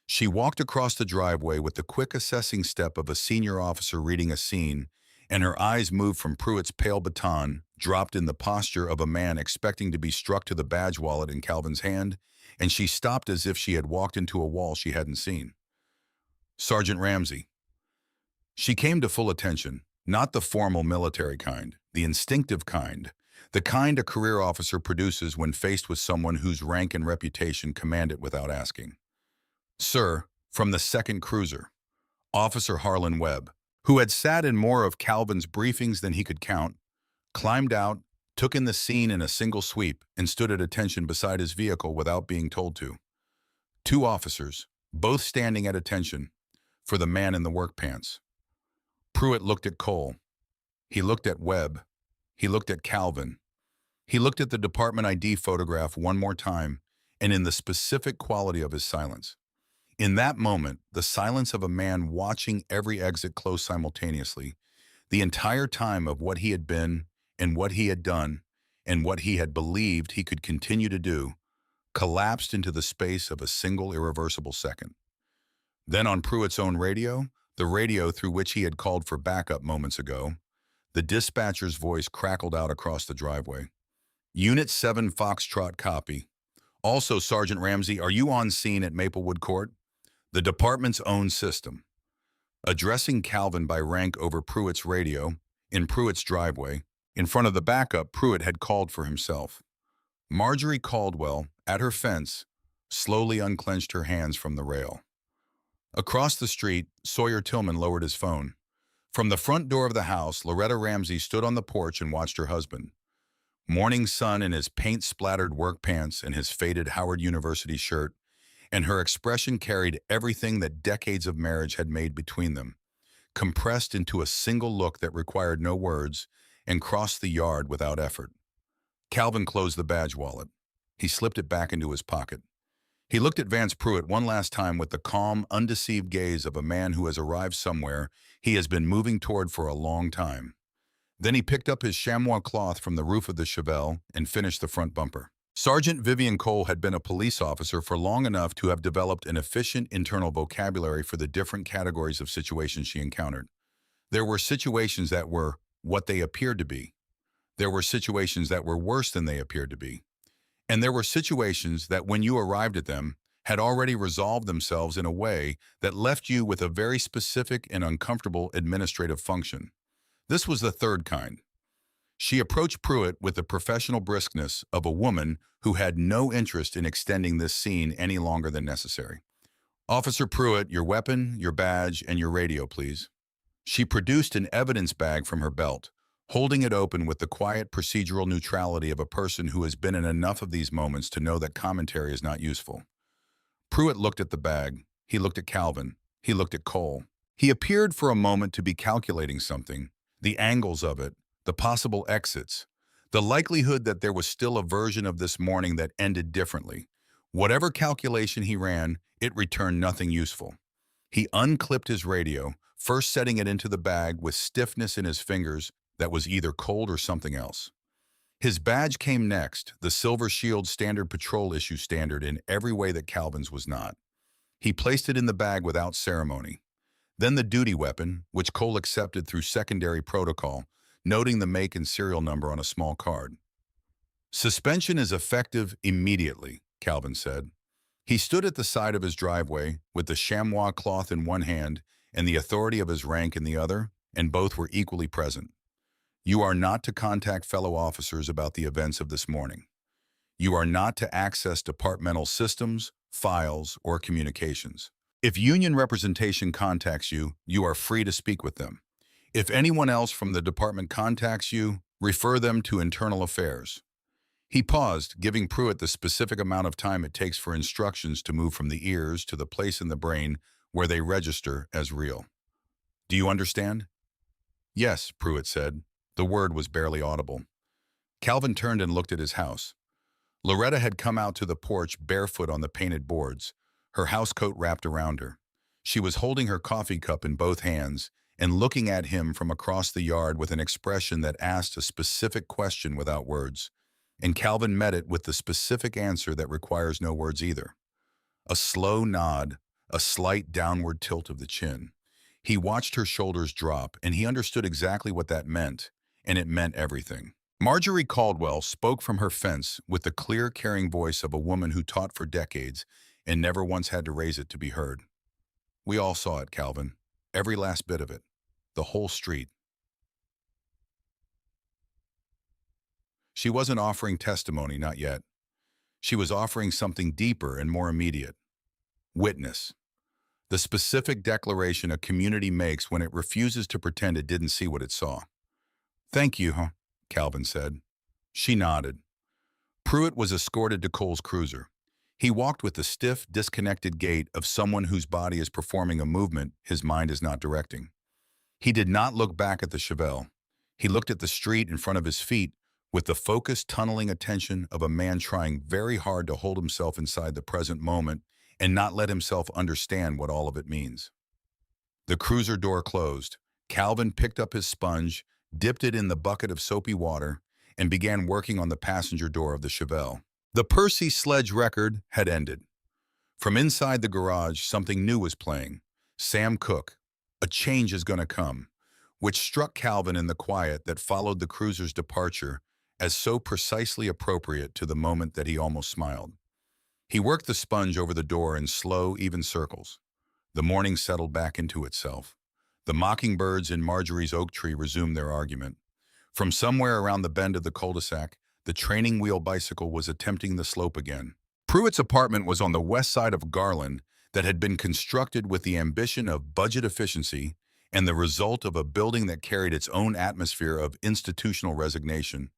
She walked across the driveway with the quick assessing step of a senior officer reading a scene, and her eyes moved from Pruitt's pale baton, dropped in the posture of a man expecting to be struck to the badge wallet in Calvin's hand, and she stopped as if she had walked into a wall she hadn't seen. "Sergeant Ramsey." She came to full attention, not the formal military kind, the instinctive kind, the kind a career officer produces when faced with someone whose rank and reputation command it without asking. "Sir," from the second cruiser, Officer Harlan Webb, who had sat in more of Calvin's briefings than he could count, climbed out, took in the scene in a single sweep, and stood at attention beside his vehicle without being told to. Two officers, both standing at attention, for the man in the work pants. Pruitt looked at Cole. He looked at Webb. He looked at Calvin. He looked at the department ID photograph one more time, and in the specific quality of his silence. In that moment, the silence of a man watching every exit close simultaneously, the entire time of what he had been and what he had done and what he had believed he could continue to do, collapsed into the space of a single irreversible second. Then on Pruitt's own radio, the radio through which he had called for backup moments ago, the dispatcher's voice crackled out across the driveway. "Unit 7 Foxtrot copy. Also, Sergeant Ramsey, are you on scene at Maplewood Court? The department's own system." Addressing Calvin by rank over Pruitt's radio, in Pruitt's driveway, in front of the backup Pruitt had called for himself. Marjorie Caldwell, at her fence, slowly unclenched her hands from the rail. Across the street, Sawyer Tillman lowered his phone. From the front door of the house, Loretta Ramsey stood on the porch and watched her husband. Morning sun in his paint-splattered work pants and his faded Howard University shirt, and her expression carried everything that decades of marriage had made between them, compressed into a single look that required no words and crossed the yard without effort. Calvin closed the badge wallet. He slipped it back into his pocket. He looked at Vance Pruitt one last time with the calm, undeceived gaze of a man who has arrived somewhere he has been moving toward for a long time. Then he picked up his chamois cloth from the roof of the Chevelle and finished the front bumper. Sergeant Vivian Cole had been a police officer for long enough to have developed an efficient internal vocabulary for the different categories of situations she encountered. There were situations that were what they appeared to be. There were situations that were worse than they appeared to be. And there were situations that, when you arrived at them, had already resolved themselves in a way that left you with a very specific and uncomfortable administrative function. This was the third kind. She approached Pruitt with the professional briskness of a woman who had no interest in extending this scene any longer than necessary. "Officer Pruitt, your weapon, your badge, and your radio, please." She produced an evidence bag from her belt, holding it open with the quiet procedural neutrality of a person who has been in enough of these moments to know that commentary is not useful. Pruitt looked at the bag. He looked at Calvin. He looked at Cole. He appeared for a moment to be calculating something, the angles of it, the possible exits, the likelihood that there was still a version of this morning that ended differently. Whatever calculation he ran, it returned nothing useful. He unclipped his radio, first setting it into the bag with stiffness in his fingers that was either cold or something else. His badge came next, the Silver Shield Standard Patrol issue standard in every way that Calvin's was not. He placed it in the bag without ceremony. Then the duty weapon, which Cole accepted through secondary protocol, noting the make and serial number on a small card. "Suspension is effective immediately," Calvin said. He stood at the side of his driveway with the chamois cloth in one hand and the authority of his rank in the other, and both were equally present. "You are not to contact fellow officers about the events of this morning. You are not to access departmental systems, files, or communications. If union representation contacts you, you are free to speak with them. If anyone else from the department contacts you, refer them to internal affairs." He paused, giving Pruitt the specific amount of time it takes for instructions to move from the ears to the place in the brain where they register as real. "Do you understand?" "Yes," Pruitt said. The word was barely audible. Calvin turned and looked at his house. Loretta had come out to the porch barefoot on the painted boards, her housecoat wrapped around her. She was holding her coffee cup in both hands and looking at him from across the yard with an expression that asked a specific question without words. And Calvin met it with the specific answer that requires no words either. A slow nod, a slight downward tilt of the chin. He watched her shoulders drop, and he understood exactly what that meant, and it meant everything. Marjorie Caldwell spoke from her fence with the clear, caring voice of a woman who taught for decades and never once had to raise it to be heard. "We all saw it, Calvin. Every last bit of it. The whole street." She wasn't offering testimony, not yet. She was offering something deeper and more immediate. Witness. The specific declaration a community makes when it refuses to pretend it didn't see what it saw. "Thank you, huh?" Calvin said. She nodded. Pruitt was escorted to Cole's cruiser. He walked with the stiff, disconnected gait of someone whose body is performing a movement his mind is not directing. He did not look back at the Chevelle. He looked at the street in front of his feet with the focused, tunneling attention of a man trying very hard to hold himself inside the present moment and not let himself understand what all of it means. The cruiser door closed. Calvin picked up his sponge, dipped it in the bucket of soapy water, and began working on the passenger door of the Chevelle. The Percy Sledge record had ended. From inside the garage, something new was playing. Sam Cooke, "A Change Is Gonna Come," which struck Calvin in the quiet that followed the cruiser's departure as so precisely appropriate to the moment that he almost smiled. He worked the sponge over the door in slow, even circles. The morning settled back into itself. The mockingbirds in Marjorie's oak tree resumed their argument. From somewhere around the bend of the cul-de-sac, the training wheel bicycle was attempting the slope again. Pruitt's apartment was on the west side of Garland that had been constructed with the ambition of budget efficiency and the result of a building that carried its own atmosphere of institutional resignation.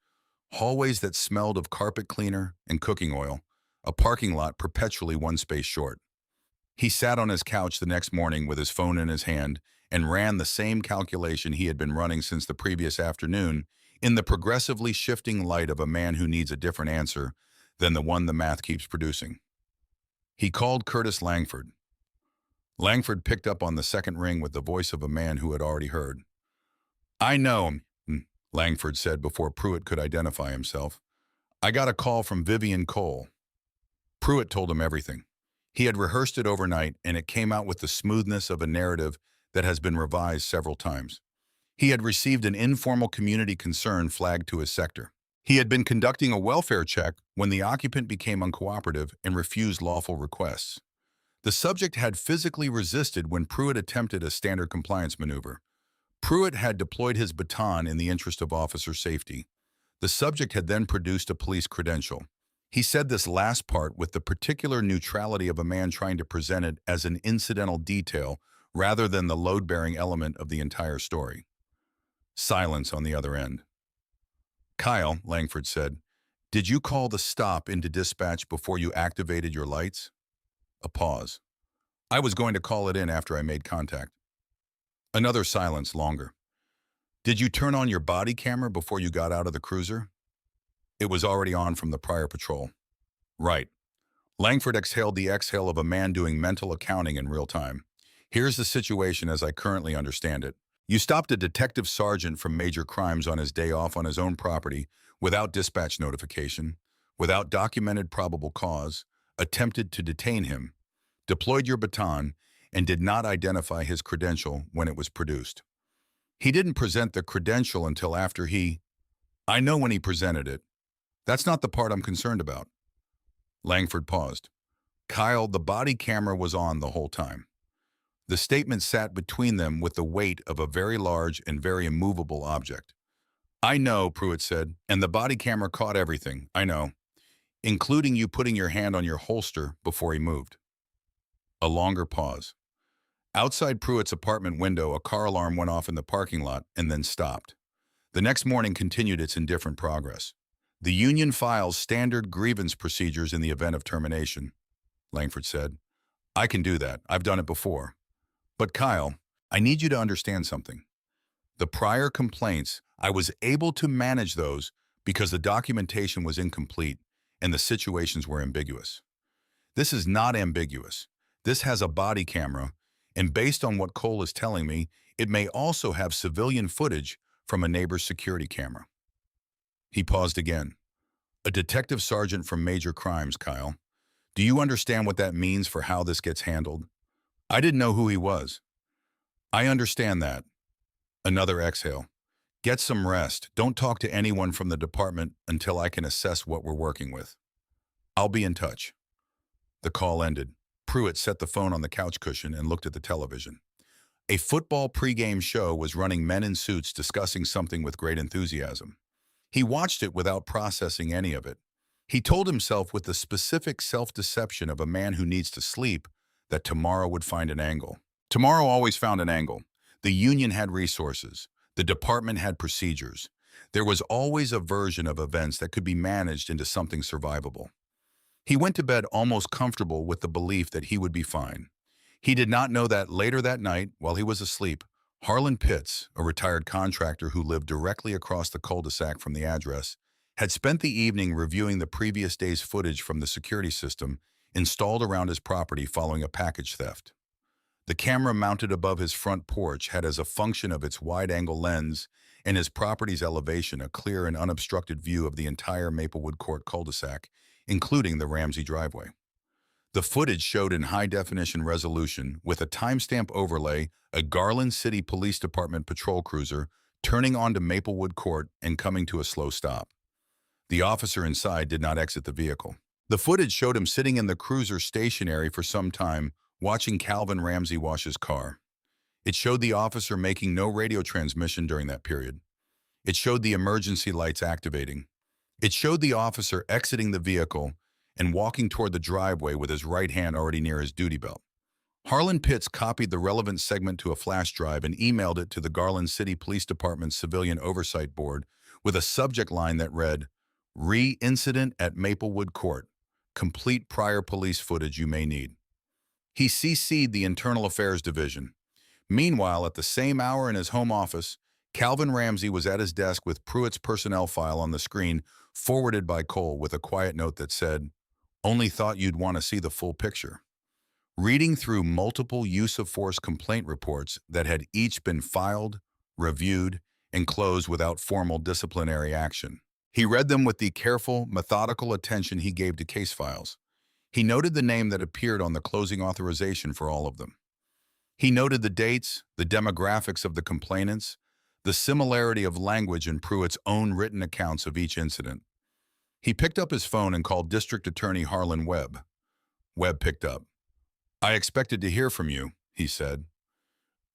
Hallways that smelled of carpet cleaner and cooking oil, a parking lot perpetually one space short. He sat on his couch the next morning with his phone in his hand and ran the same calculation he had been running since the previous afternoon in the progressively shifting light of a man who needs a different answer than the one the math keeps producing. He called Curtis Langford. Langford picked up on the second ring with the voice of a man who had already heard. "I know him," Langford said before Pruitt could identify himself. "I got a call from Vivian Cole." Pruitt told him everything. He had rehearsed it overnight, and it came out with the smoothness of a narrative that has been revised several times. He had received an informal community concern flagged to his sector. He had been conducting a welfare check when the occupant became uncooperative and refused lawful requests. The subject had physically resisted when Pruitt attempted a standard compliance maneuver. Pruitt had deployed his baton in the interest of officer safety. The subject had then produced a police credential. He said this last part with the particular neutrality of a man trying to present it as an incidental detail rather than the load-bearing element of the entire story. Silence on the other end. "Kyle," Langford said, "did you call the stop into dispatch before you activated your lights?" A pause. "I was going to call it in after I made contact." Another silence, longer. "Did you turn on your body camera before you got out of the cruiser?" It was already on from the prior patrol. "Right." Langford exhaled the exhale of a man doing mental accounting in real time. "Here's the situation as I currently understand it. You stopped a detective sergeant from major crimes on his day off on his own property without dispatch notification, without documented probable cause, attempted to detain him, deployed your baton, and did not identify his credential when it was produced. He didn't present the credential until after I know when he presented it. That's not the part I'm concerned about." Langford paused. "Kyle, the body camera was on the whole time." The statement sat between them with the weight of a very large and very immovable object. "I know," Pruitt said, "and the body camera caught everything, I know, including you putting your hand on your holster before he moved." A longer pause. Outside Pruitt's apartment window, a car alarm went off in the parking lot and then stopped. The next morning continued its indifferent progress. "The union files standard grievance procedures in the event of termination," Langford said. "I can do that. I've done it before. But Kyle, I need you to understand something. The prior complaints, I was able to manage those because the documentation was incomplete and the situations were ambiguous. This is not ambiguous. This has a body camera, and based on what Cole is telling me, it may also have civilian footage from a neighbor's security camera." He paused again. "A detective sergeant from major crimes, Kyle. Do you understand what that means for how this gets handled? I didn't know who he was." "I understand that." Another exhale. "Get some rest. Don't talk to anyone from the department until I can assess what we're working with. I'll be in touch." The call ended. Pruitt set the phone on the couch cushion and looked at the television. A football pregame show was running men in suits discussing something with great enthusiasm. He watched it without processing any of it. He told himself with the specific self-deception of a man who needs to sleep that tomorrow would find an angle. Tomorrow always found an angle. The union had resources. The department had procedures. There was always a version of events that could be managed into something survivable. He went to bed almost comfortable with the belief that he would be fine. He did not know that later that night, while he was asleep, Harlan Pitts, a retired contractor who lived directly across the cul-de-sac from the address, had spent the evening reviewing the previous day's footage from the security system installed around his property following a package theft. The camera mounted above his front porch had as a function of its wide-angle lens and his property's elevation a clear and unobstructed view of the entire Maplewood Court cul-de-sac, including the Ramsey driveway. The footage showed in high-definition resolution, with a timestamp overlay, a Garland City Police Department patrol cruiser turning onto Maplewood Court and coming to a slow stop. The officer inside did not exit the vehicle. The footage showed him sitting in the cruiser stationary for some time, watching Calvin Ramsey wash his car. It showed the officer making no radio transmission during that period. It showed the emergency lights activating. It showed the officer exiting the vehicle and walking toward the driveway with his right hand already near his duty belt. Harlan Pitts copied the relevant segment to a flash drive and emailed it to the Garland City Police Department's Civilian Oversight Board with a subject line that read, "Re-incident at Maplewood Court. Complete prior police footage you may need." He CC'd the Internal Affairs Division. Meanwhile, at the same hour in his home office, Calvin Ramsey was at his desk with Pruitt's personnel file on the screen, forwarded by Cole with a quiet note that said, Only thought you'd want to see the full picture. Reading through multiple use of force complaint reports that had each been filed, reviewed, and closed without formal disciplinary action. He read them with the careful, methodical attention he gave to case files. He noted the name that appeared on the closing authorization for all of them. He noted the dates, the demographics of the complainants, the similarity of language in Pruitt's own written accounts of each incident. He picked up his phone and called District Attorney Harlan Webb. Webb picked up. "I expected to hear from you," he said.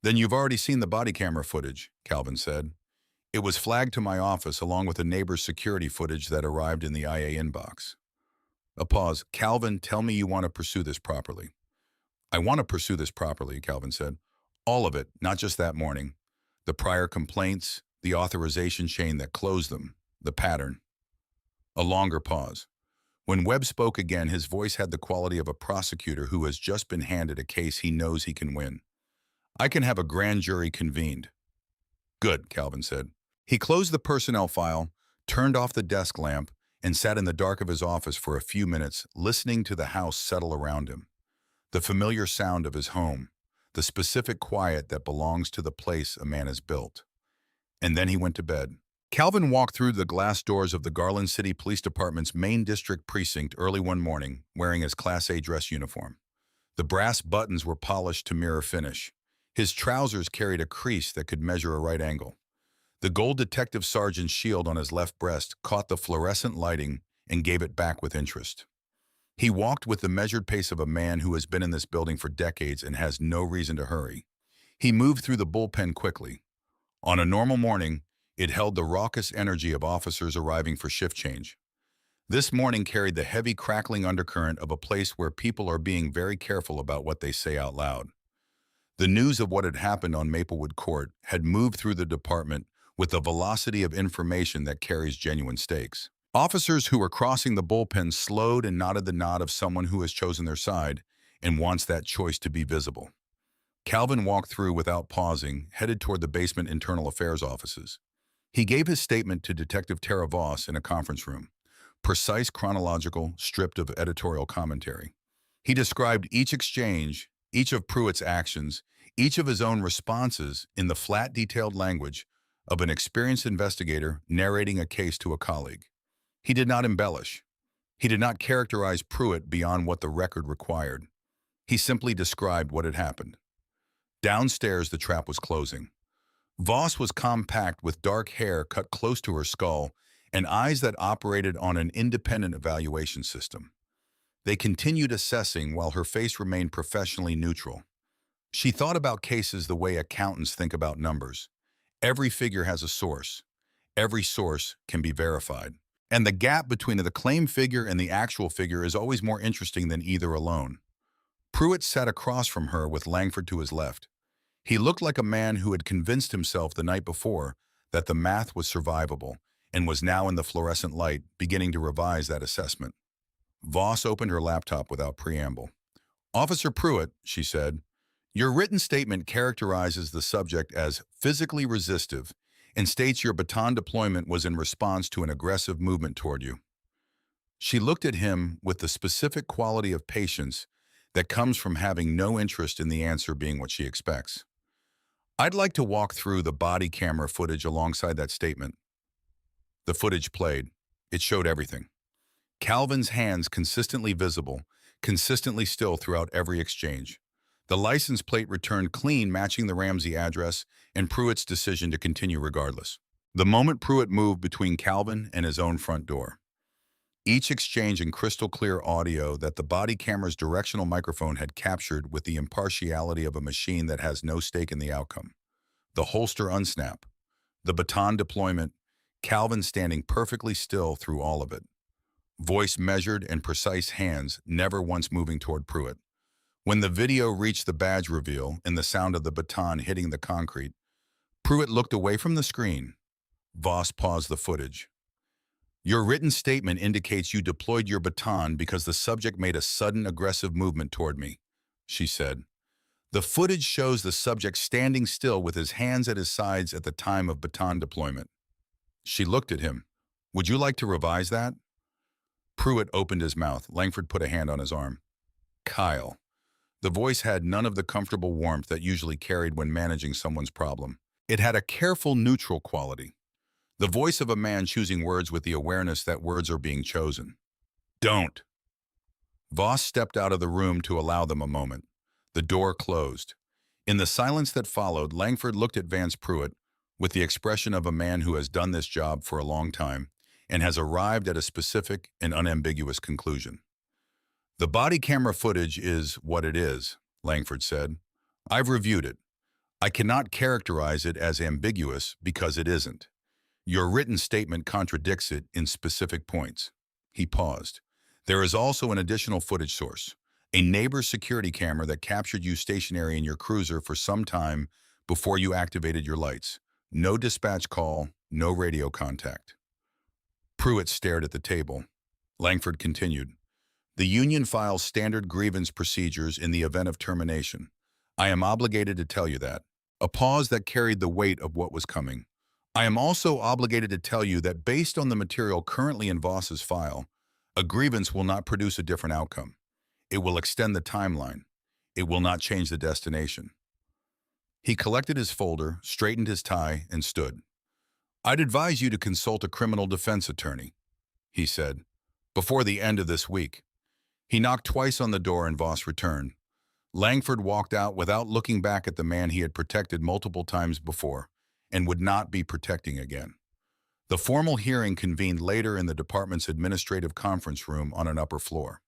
"Then you've already seen the body camera footage," Calvin said. "It was flagged to my office along with a neighbor's security footage that arrived in the IA inbox." A pause. "Calvin, tell me you want to pursue this properly." "I want to pursue this properly," Calvin said. "All of it, not just that morning. The prior complaints, the authorization chain that closed them, the pattern." A longer pause. When Webb spoke again, his voice had the quality of a prosecutor who has just been handed a case he knows he can win. "I can have a grand jury convened." "Good," Calvin said. He closed the personnel file, turned off the desk lamp, and sat in the dark of his office for a few minutes, listening to the house settle around him. The familiar sound of his home, the specific quiet that belongs to the place a man has built. And then he went to bed. Calvin walked through the glass doors of the Garland City Police Department's main district precinct early one morning, wearing his Class A dress uniform. The brass buttons were polished to mirror finish. His trousers carried a crease that could measure a right angle. The gold detective sergeant's shield on his left breast caught the fluorescent lighting and gave it back with interest. He walked with the measured pace of a man who has been in this building for decades and has no reason to hurry. He moved through the bullpen quickly. On a normal morning, it held the raucous energy of officers arriving for shift change. This morning carried the heavy crackling undercurrent of a place where people are being very careful about what they say out loud. The news of what had happened on Maplewood Court had moved through the department with the velocity of information that carries genuine stakes. Officers who were crossing the bullpen slowed and nodded the nod of someone who has chosen their side and wants that choice to be visible. Calvin walked through without pausing, headed toward the basement internal affairs offices. He gave his statement to Detective Tara Voss in a conference room, precise, chronological, stripped of editorial commentary. He described each exchange, each of Pruitt's actions, each of his own responses in the flat, detailed language of an experienced investigator narrating a case to a colleague. He did not embellish. He did not characterize Pruitt beyond what the record required. He simply described what had happened. Downstairs, the trap was closing. Voss was compact with dark hair cut close to her skull and eyes that operated on an independent evaluation system. They continued assessing while her face remained professionally neutral. She thought about cases the way accountants think about numbers. Every figure has a source. Every source can be verified. And the gap between the claim figure and the actual figure is always more interesting than either alone. Pruitt sat across from her with Langford to his left. He looked like a man who had convinced himself the night before that the math was survivable and was now in the fluorescent light beginning to revise that assessment. Voss opened her laptop without preamble. "Officer Pruitt," she said, "your written statement characterizes the subject as physically resistive and states your Baton deployment was in response to an aggressive movement toward you." She looked at him with the specific quality of patience that comes from having no interest in the answer being what she expects. "I'd like to walk through the body camera footage alongside that statement." The footage played. It showed everything. Calvin's hands consistently visible, consistently still throughout every exchange. The license plate returned clean, matching the Ramsey address, and Pruitt's decision to continue regardless. The moment Pruitt moved between Calvin and his own front door. Each exchange in crystal clear audio that the body camera's directional microphone had captured with the impartiality of a machine that has no stake in the outcome. The holster unsnap. The Baton deployment, Calvin standing perfectly still through all of it. Voice measured and precise hands never once moving toward Pruitt. When the video reached the badge reveal and the sound of the baton hitting the concrete, Pruitt looked away from the screen. Voss paused the footage. "Your written statement indicates you deployed your baton because the subject made a sudden aggressive movement toward me," she said. "The footage shows the subject standing still with his hands at his sides at the time of baton deployment." She looked at him. "Would you like to revise that?" Pruitt opened his mouth. Langford put a hand on his arm. Kyle. The voice had none of the comfortable warmth that usually carried when managing someone's problem. It had a careful, neutral quality. The voice of a man choosing words with the awareness that words are being chosen. Don't. Voss stepped out of the room to allow them a moment. The door closed. In the silence that followed, Langford looked at Vance Pruitt with the expression of a man who has done this job for a long time and has arrived at a specific and unambiguous conclusion. The body camera footage is what it is, Langford said. I've reviewed it. I cannot characterize it as ambiguous because it isn't. Your written statement contradicts it in specific points. He paused. There is also an additional footage source, a neighbor's security camera that captured you stationary in your cruiser for some time before you activated your lights. No dispatch call, no radio contact. Pruitt stared at the table. Langford continued. The union files standard grievance procedures in the event of termination. I am obligated to tell you that. A pause that carried the weight of what was coming. I am also obligated to tell you that based on the material currently in Voss's file, a grievance will not produce a different outcome. It will extend the timeline. It will not change the destination. He collected his folder, straightened his tie, and stood. I'd advise you to consult a criminal defense attorney, he said, before the end of this week. He knocked twice on the door and Voss returned. Langford walked out without looking back at the man he had protected multiple times before and would not be protecting again. The formal hearing convened later in the department's administrative conference room on an upper floor,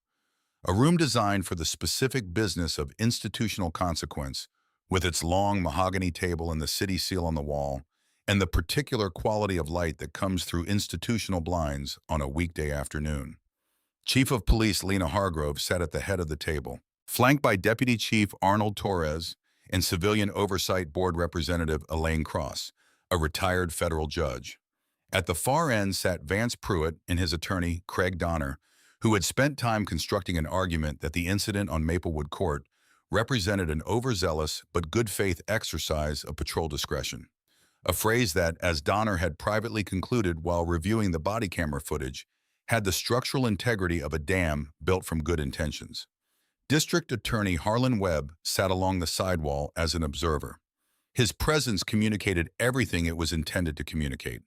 a room designed for the specific business of institutional consequence, with its long mahogany table and the city seal on the wall, and the particular quality of light that comes through institutional blinds on a weekday afternoon. Chief of Police Lena Hargrove sat at the head of the table, flanked by Deputy Chief Arnold Torres and Civilian Oversight Board Representative Elaine Cross, a retired federal judge. At the far end sat Vance Pruitt and his attorney, Craig Donner, who had spent time constructing an argument that the incident on Maplewood Court represented an overzealous but good-faith exercise of patrol discretion, a phrase that, as Donner had privately concluded while reviewing the body camera footage, had the structural integrity of a dam built from good intentions. District Attorney Harlan Webb sat along the sidewall as an observer. His presence communicated everything it was intended to communicate.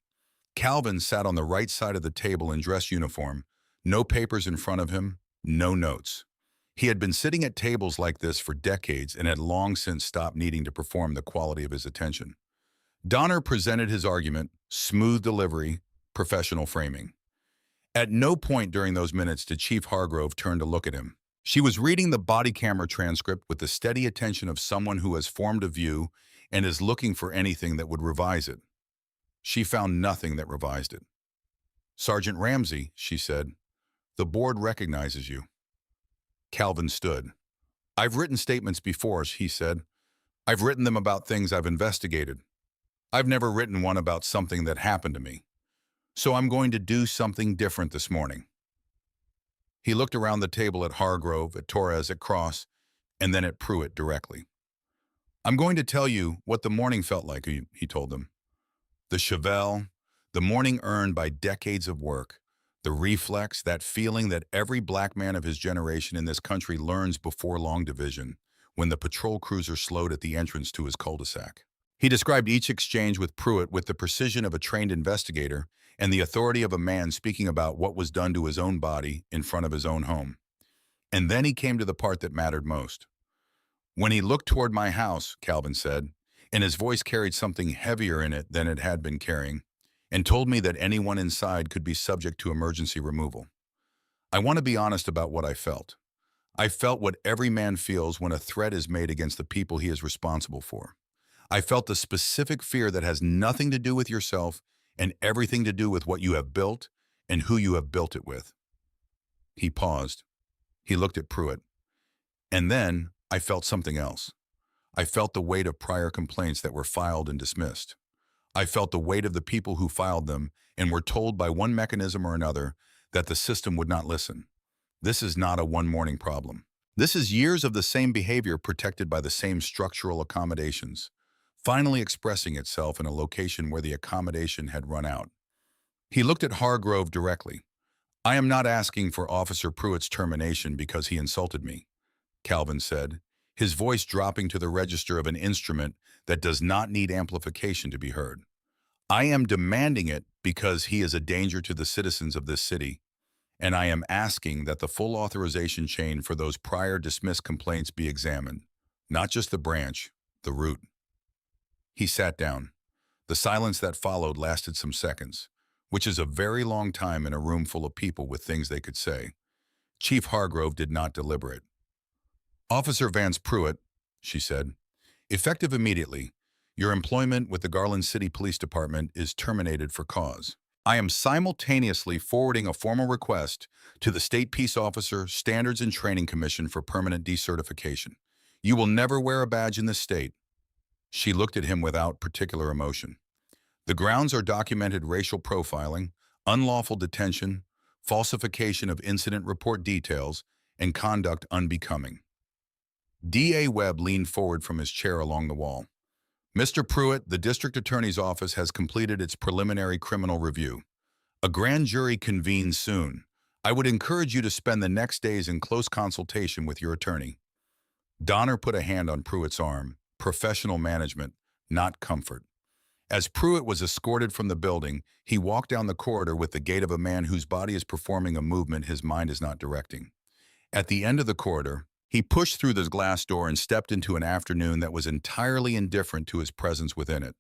Calvin sat on the right side of the table in dress uniform, no papers in front of him, no notes. He had been sitting at tables like this for decades and had long since stopped needing to perform the quality of his attention. Donner presented his argument, smooth delivery, professional framing. At no point during those minutes did Chief Hargrove turn to look at him. She was reading the body camera transcript with the steady attention of someone who has formed a view and is looking for anything that would revise it. She found nothing that revised it. Sergeant Ramsey, she said, the board recognizes you. Calvin stood. I've written statements before, he said. I've written them about things I've investigated. I've never written one about something that happened to me. So I'm going to do something different this morning. He looked around the table at Hargrove, at Torres, at Cross, and then at Pruitt directly. I'm going to tell you what the morning felt like, he told them. The Chevelle, the morning earned by decades of work, the reflex, that feeling that every black man of his generation in this country learns before long division, when the patrol cruiser slowed at the entrance to his cul-de-sac. He described each exchange with Pruitt with the precision of a trained investigator and the authority of a man speaking about what was done to his own body in front of his own home. And then he came to the part that mattered most. When he looked toward my house, Calvin said, and his voice carried something heavier in it than it had been carrying, and told me that anyone inside could be subject to emergency removal. I want to be honest about what I felt. I felt what every man feels when a threat is made against the people he is responsible for. I felt the specific fear that has nothing to do with yourself and everything to do with what you have built and who you have built it with. He paused. He looked at Pruitt. And then I felt something else. I felt the weight of prior complaints that were filed and dismissed. I felt the weight of the people who filed them and were told by one mechanism or another that the system would not listen. This is not a one-morning problem. This is years of the same behavior protected by the same structural accommodations, finally expressing itself in a location where the accommodation had run out. He looked at Hargrove directly. I am not asking for Officer Pruitt's termination because he insulted me, Calvin said, his voice dropping to the register of an instrument that does not need amplification to be heard. I am demanding it because he is a danger to the citizens of this city, and I am asking that the full authorization chain for those prior dismissed complaints be examined, not just the branch, the root. He sat down. The silence that followed lasted some seconds, which is a very long time in a room full of people with things they could say. Chief Hargrove did not deliberate. Officer Vance Pruitt, she said, effective immediately, your employment with the Garland City Police Department is terminated for cause. I am simultaneously forwarding a formal request to the State Peace Officer Standards and Training Commission for permanent decertification. You will never wear a badge in this state. She looked at him without particular emotion. The grounds are documented racial profiling, unlawful detention, falsification of incident report details, and conduct unbecoming. D.A. Webb leaned forward from his chair along the wall. Mr. Pruitt, the District Attorney's Office has completed its preliminary criminal review. A grand jury convenes soon. I would encourage you to spend the next days in close consultation with your attorney. Donner put a hand on Pruitt's arm. Professional management, not comfort. As Pruitt was escorted from the building, he walked down the corridor with the gait of a man whose body is performing a movement his mind is not directing. At the end of the corridor, he pushed through the glass door and stepped into an afternoon that was entirely indifferent to his presence within it.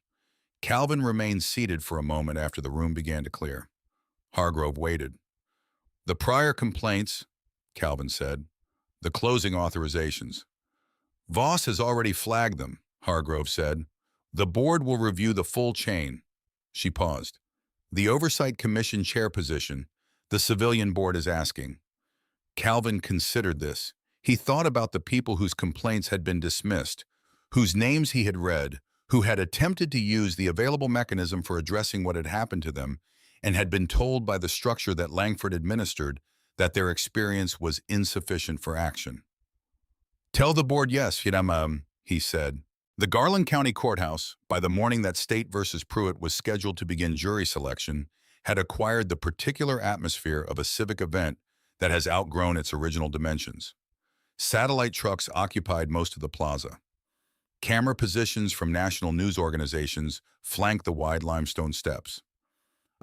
Calvin remained seated for a moment after the room began to clear. Hargrove waited. The prior complaints, Calvin said. The closing authorizations. Voss has already flagged them, Hargrove said. The board will review the full chain. She paused. The Oversight Commission chair position, the civilian board is asking. Calvin considered this. He thought about the people whose complaints had been dismissed, whose names he had read, who had attempted to use the available mechanism for addressing what had happened to them, and had been told by the structure that Langford administered that their experience was insufficient for action. Tell the board yes, he said. The Garland County Courthouse, by the morning that State versus Pruitt was scheduled to begin jury selection, had acquired the particular atmosphere of a civic event that has outgrown its original dimensions. Satellite trucks occupied most of the plaza. Camera positions from national news organizations flanked the wide limestone steps.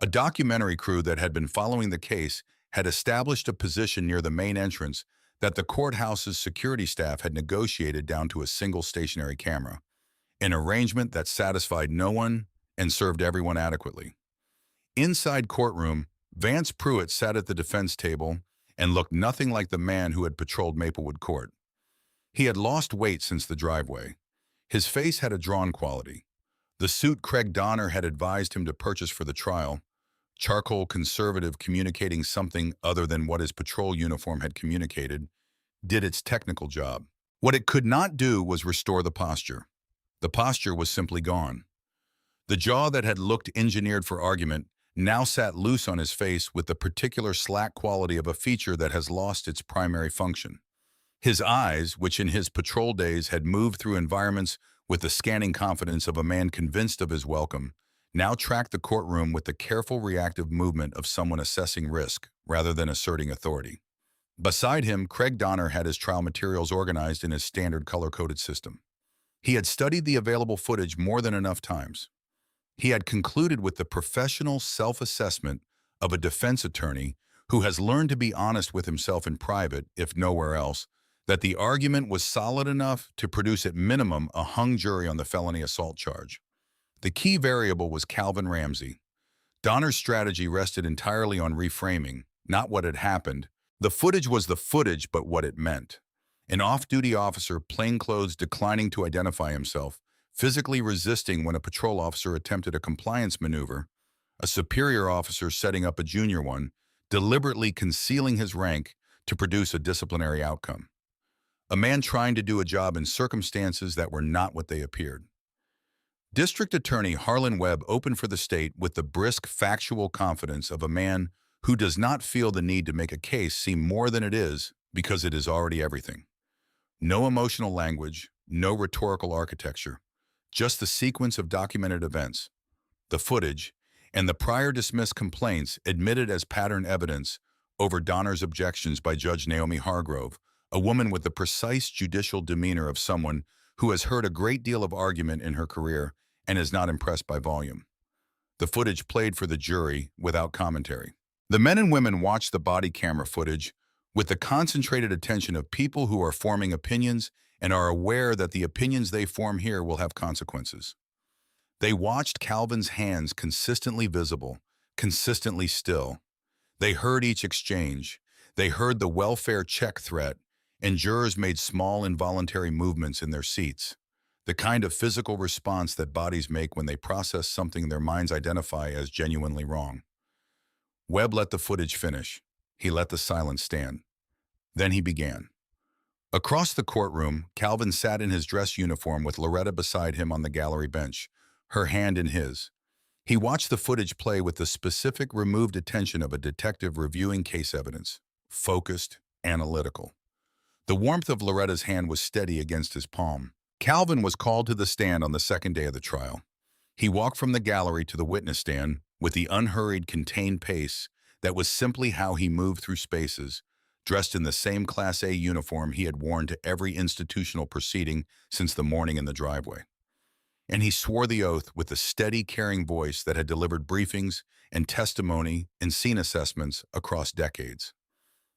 A documentary crew that had been following the case had established a position near the main entrance that the courthouse's security staff had negotiated down to a single stationary camera, an arrangement that satisfied no one and served everyone adequately. Inside courtroom, Vance Pruitt sat at the defense table and looked nothing like the man who had patrolled Maplewood Court. He had lost weight since the driveway. His face had a drawn quality. The suit Craig Donner had advised him to purchase for the trial, charcoal conservative communicating something other than what his patrol uniform had communicated, did its technical job. What it could not do was restore the posture. The posture was simply gone. The jaw that had looked engineered for argument now sat loose on his face with the particular slack quality of a feature that has lost its primary function. His eyes, which in his patrol days had moved through environments with the scanning confidence of a man convinced of his welcome, now tracked the courtroom with the careful reactive movement of someone assessing risk rather than asserting authority. Beside him, Craig Donner had his trial materials organized in his standard color-coded system. He had studied the available footage more than enough times. He had concluded with the professional self-assessment of a defense attorney who has learned to be honest with himself in private, if nowhere else, that the argument was solid enough to produce at minimum a hung jury on the felony assault charge. The key variable was Calvin Ramsey. Donner's strategy rested entirely on reframing, not what had happened. The footage was the footage, but what it meant. An off-duty officer, plainclothes declining to identify himself, physically resisting when a patrol officer attempted a compliance maneuver, a superior officer setting up a junior one, deliberately concealing his rank to produce a disciplinary outcome. A man trying to do a job in circumstances that were not what they appeared. District Attorney Harlan Webb opened for the state with the brisk, factual confidence of a man who does not feel the need to make a case seem more than it is because it is already everything. No emotional language, no rhetorical architecture, just the sequence of documented events, the footage, and the prior dismissed complaints admitted as pattern evidence over Donner's objections by Judge Naomi Hargrove, a woman with the precise judicial demeanor of someone who has heard a great deal of argument in her career and is not impressed by volume. The footage played for the jury without commentary. The men and women watched the body camera footage with the concentrated attention of people who are forming opinions and are aware that the opinions they form here will have consequences. They watched Calvin's hands consistently visible, consistently still. They heard each exchange. They heard the welfare check threat, and jurors made small involuntary movements in their seats, the kind of physical response that bodies make when they process something their minds identify as genuinely wrong. Webb let the footage finish. He let the silence stand. Then he began. Across the courtroom, Calvin sat in his dress uniform with Loretta beside him on the gallery bench, her hand in his. He watched the footage play with the specific, removed attention of a detective reviewing case evidence, focused, analytical. The warmth of Loretta's hand was steady against his palm. Calvin was called to the stand on the second day of the trial. He walked from the gallery to the witness stand with the unhurried, contained pace that was simply how he moved through spaces, dressed in the same Class A uniform he had worn to every institutional proceeding since the morning in the driveway. And he swore the oath with the steady, caring voice that had delivered briefings and testimony and scene assessments across decades.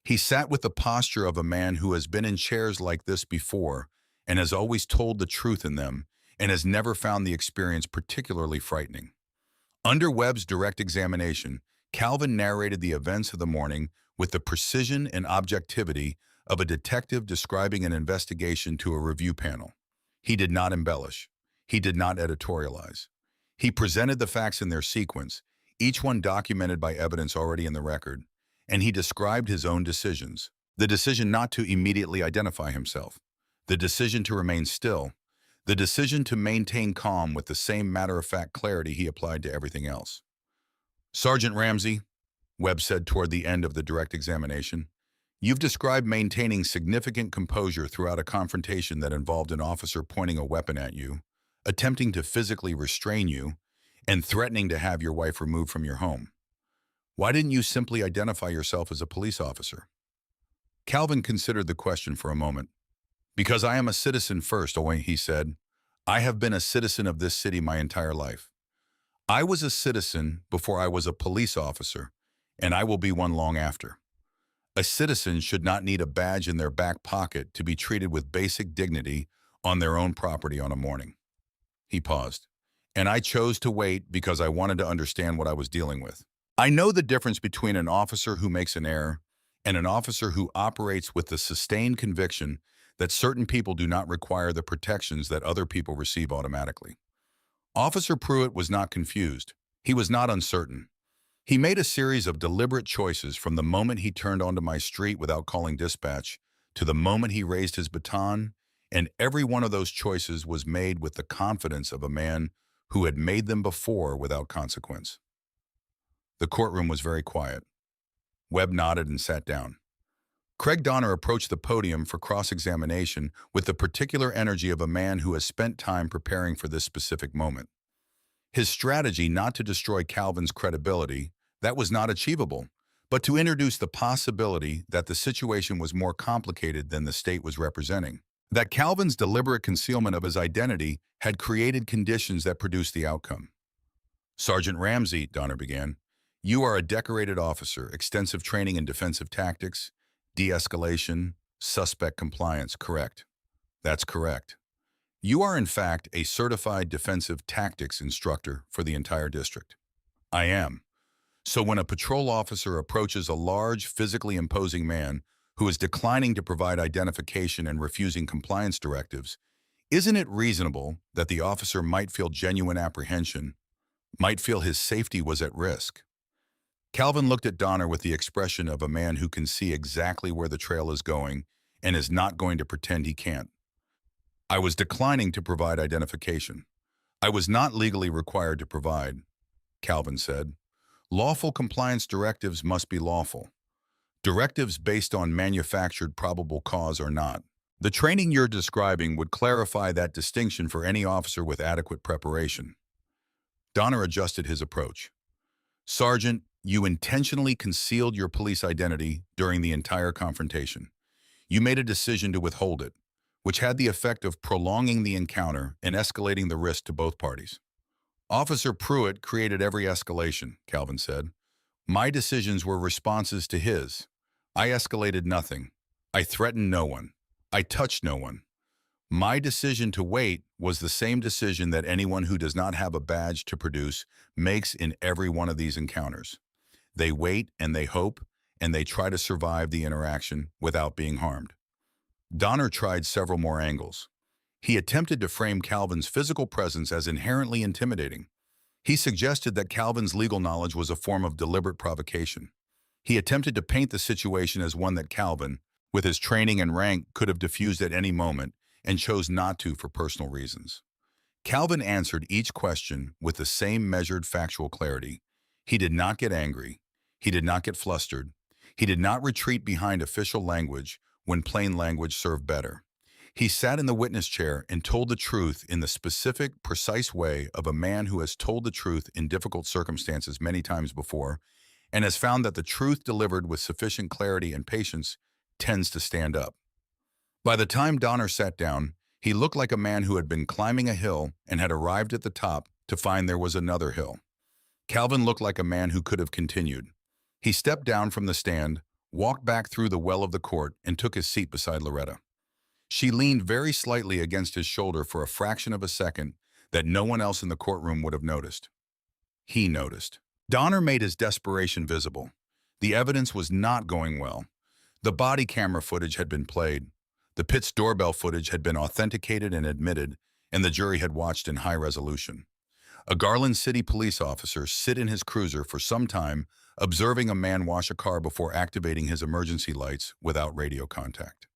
He sat with the posture of a man who has been in chairs like this before and has always told the truth in them and has never found the experience particularly frightening. Under Webb's direct examination, Calvin narrated the events of the morning with the precision and objectivity of a detective describing an investigation to a review panel. He did not embellish. He did not editorialize. He presented the facts in their sequence, each one documented by evidence already in the record, and he described his own decisions. The decision not to immediately identify himself, the decision to remain still, the decision to maintain calm with the same matter-of-fact clarity he applied to everything else. "Sergeant Ramsey," Webb said toward the end of the direct examination, "you've described maintaining significant composure throughout a confrontation that involved an officer pointing a weapon at you, attempting to physically restrain you, and threatening to have your wife removed from your home. Why didn't you simply identify yourself as a police officer?" Calvin considered the question for a moment. "Because I am a citizen first," he said. "I have been a citizen of this city my entire life. I was a citizen before I was a police officer, and I will be one long after. A citizen should not need a badge in their back pocket to be treated with basic dignity on their own property on a morning." He paused. "And I chose to wait because I wanted to understand what I was dealing with. I know the difference between an officer who makes an error and an officer who operates with the sustained conviction that certain people do not require the protections that other people receive automatically." Officer Pruitt was not confused. He was not uncertain. He made a series of deliberate choices from the moment he turned onto my street without calling dispatch to the moment he raised his baton, and every one of those choices was made with the confidence of a man who had made them before without consequence. The courtroom was very quiet. Webb nodded and sat down. Craig Donner approached the podium for cross-examination with the particular energy of a man who has spent time preparing for this specific moment. His strategy not to destroy Calvin's credibility, that was not achievable, but to introduce the possibility that the situation was more complicated than the state was representing. That Calvin's deliberate concealment of his identity had created conditions that produced the outcome. "Sergeant Ramsey," Donner began, "you are a decorated officer, extensive training in defensive tactics, de-escalation, suspect compliance, correct?" "That's correct." "You are in fact a certified defensive tactics instructor for the entire district." "I am." "So when a patrol officer approaches a large, physically imposing man who is declining to provide identification and refusing compliance directives, isn't it reasonable that the officer might feel genuine apprehension, might feel his safety was at risk?" Calvin looked at Donner with the expression of a man who can see exactly where the trail is going and is not going to pretend he can't. "I was declining to provide identification. I was not legally required to provide," Calvin said. "Lawful compliance directives must be lawful. Directives based on manufactured probable cause are not. The training you're describing would clarify that distinction for any officer with adequate preparation." Donner adjusted his approach. "Sergeant, You intentionally concealed your police identity during the entire confrontation. You made a decision to withhold it, which had the effect of prolonging the encounter and escalating the risk to both parties. Officer Pruitt created every escalation, Calvin said. My decisions were responses to his. I escalated nothing. I threatened no one. I touched no one. My decision to wait was the same decision that anyone who does not have a badge to produce makes in every one of these encounters. They wait and they hope, and they try to survive the interaction without being harmed. Donner tried several more angles. He attempted to frame Calvin's physical presence as inherently intimidating. He suggested that Calvin's legal knowledge was a form of deliberate provocation. He attempted to paint the situation as one that Calvin, with his training and rank, could have diffused at any moment and chose not to for personal reasons. Calvin answered each question with the same measured factual clarity. He did not get angry. He did not get flustered. He did not retreat behind official language when plain language served better. He sat in the witness chair and told the truth in the specific, precise way of a man who has told the truth in difficult circumstances many times before and has found that the truth delivered with sufficient clarity and patience tends to stand up. By the time Donner sat down, he looked like a man who had been climbing a hill and had arrived at the top to find there was another hill. Calvin looked like a man who could have continued. He stepped down from the stand, walked back through the well of the court, and took his seat beside Loretta. She leaned very slightly against his shoulder for a fraction of a second that no one else in the courtroom would have noticed. He noticed. Donner made his desperation visible. The evidence was not going well. The body camera footage had been played. The pit's doorbell footage had been authenticated and admitted, and the jury had watched in high resolution. A Garland City police officer sit in his cruiser for some time, observing a man wash a car before activating his emergency lights without radio contact.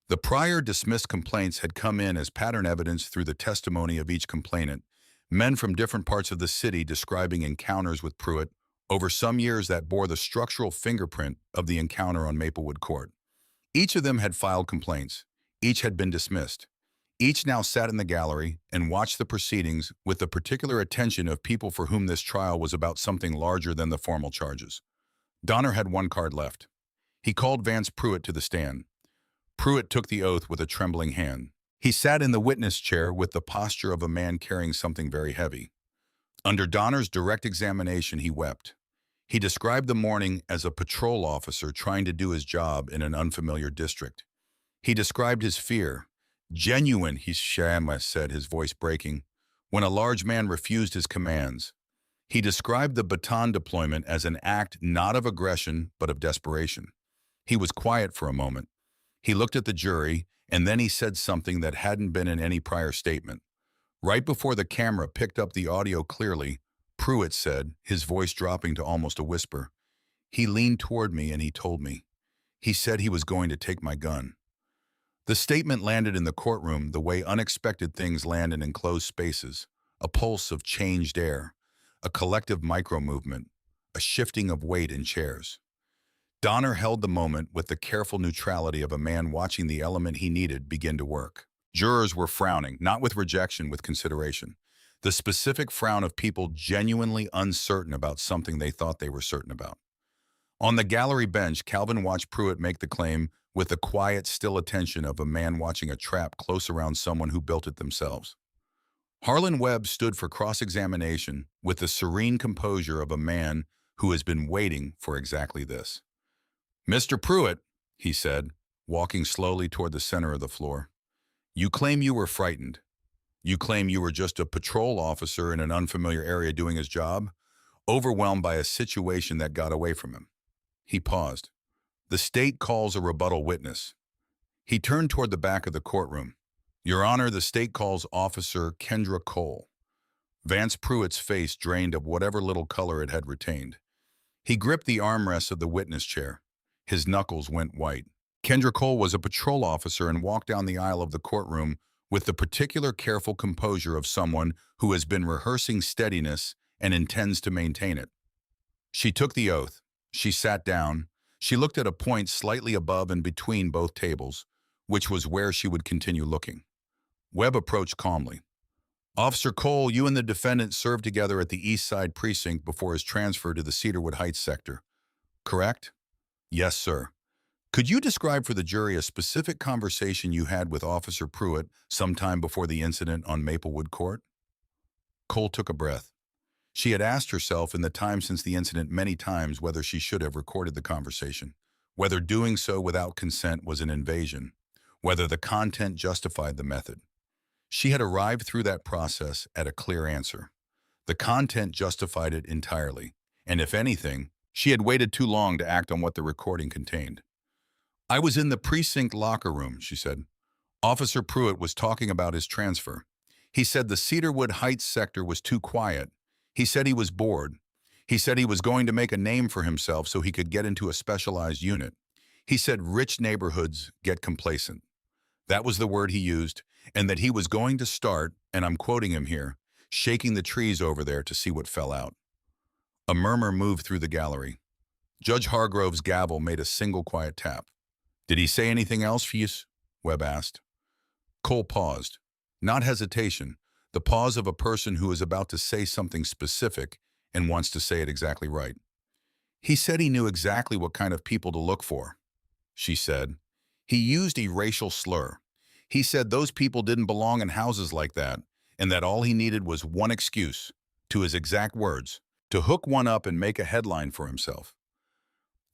The prior dismissed complaints had come in as pattern evidence through the testimony of each complainant, men from different parts of the city describing encounters with Pruitt over some years that bore the structural fingerprint of the encounter on Maplewood Court. Each of them had filed complaints. Each had been dismissed. Each now sat in the gallery and watched the proceedings with the particular attention of people for whom this trial was about something larger than the formal charges. Donner had one card left. He called Vance Pruitt to the stand. Pruitt took the oath with a trembling hand. He sat in the witness chair with the posture of a man carrying something very heavy. Under Donner's direct examination, he wept. He described the morning as a patrol officer trying to do his job in an unfamiliar district. He described his fear. Genuine, he said, his voice breaking, when a large man refused his commands. He described the Baton deployment as an act not of aggression, but of desperation. He was quiet for a moment. He looked at the jury, and then he said something that hadn't been in any prior statement. Right before the camera picked up the audio clearly, Pruitt said, his voice dropping to almost a whisper, "He leaned toward me and he told me. He said he was going to take my gun." The statement landed in the courtroom the way unexpected things land in enclosed spaces, a pulse of changed air, a collective micro-movement, a shifting of weight in chairs. Donner held the moment with the careful neutrality of a man watching the element he needed begin to work. Jurors were frowning, not with rejection, with consideration. The specific frown of people genuinely uncertain about something they thought they were certain about. On the gallery bench, Calvin watched Pruitt make the claim with the quiet, still attention of a man watching a trap close around someone who built it themselves. Harlan Webb stood for cross-examination with the serene composure of a man who has been waiting for exactly this. "Mr. Pruitt," he said, walking slowly toward the center of the floor, "you claim you were frightened. You claim you were just a patrol officer in an unfamiliar area doing his job, overwhelmed by a situation that got away from him." He paused. "The state calls a rebuttal witness." He turned toward the back of the courtroom. "Your Honor, the state calls Officer Kendra Cole." Vance Pruitt's face drained of whatever little color it had retained. He gripped the armrest of the witness chair. His knuckles went white. Kendra Cole was a patrol officer and walked down the aisle of the courtroom with the particular careful composure of someone who has been rehearsing steadiness and intends to maintain it. She took the oath. She sat down. She looked at a point slightly above and between both tables, which was where she would continue looking. Webb approached calmly. Officer Cole, you and the defendant served together at the East Side Precinct before his transfer to the Cedarwood Heights sector, correct? Yes, sir. Could you describe for the jury a specific conversation you had with Officer Pruitt sometime before the incident on Maplewood Court? Cole took a breath. She had asked herself in the time since the incident many times whether she should have recorded the conversation, whether doing so without consent was an invasion, whether the content justified the method. She had arrived through that process at a clear answer. The content justified it entirely, and if anything, she had waited too long to act on what the recording contained. I was in the precinct locker room, she said. Officer Pruitt was talking about his transfer. He said the Cedarwood Heights sector was too quiet. He said he was bored. He said he was going to make a name for himself so he could get into a specialized unit. He said rich neighborhoods get complacent. That was the word he used, and that he was going to start, and I'm quoting him here, shaking the trees over there to see what fell out. A murmur moved through the gallery. Judge Hargrove's gavel made a single quiet tap. Did he say anything else, Fuse? Webb asked. Cole paused. Not hesitation, the pause of a person who is about to say something specific and wants to say it exactly right. He said he knew exactly what kind of people to look for, she said. He used a racial slur. He said those people didn't belong in houses like that, and that all he needed was one excuse, to his exact words, to hook one up and make a headline for himself.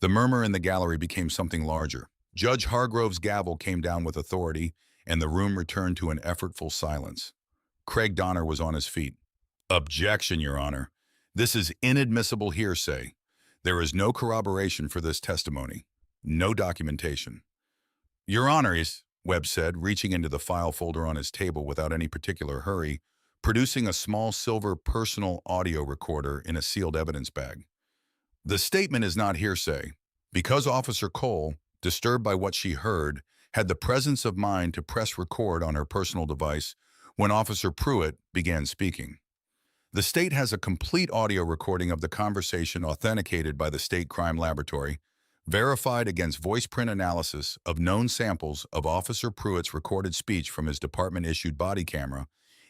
The murmur in the gallery became something larger. Judge Hargrove's gavel came down with authority, and the room returned to an effortful silence. Craig Donner was on his feet. Objection, Your Honor. This is inadmissible hearsay. There is no corroboration for this testimony. No documentation. Your Honor, Webb said, reaching into the file folder on his table without any particular hurry, producing a small silver personal audio recorder in a sealed evidence bag. The statement is not hearsay. Because Officer Cole, disturbed by what she heard, had the presence of mind to press record on her personal device when Officer Pruitt began speaking. The state has a complete audio recording of the conversation authenticated by the State Crime Laboratory, verified against voice print analysis of known samples of Officer Pruitt's recorded speech from his department-issued body camera,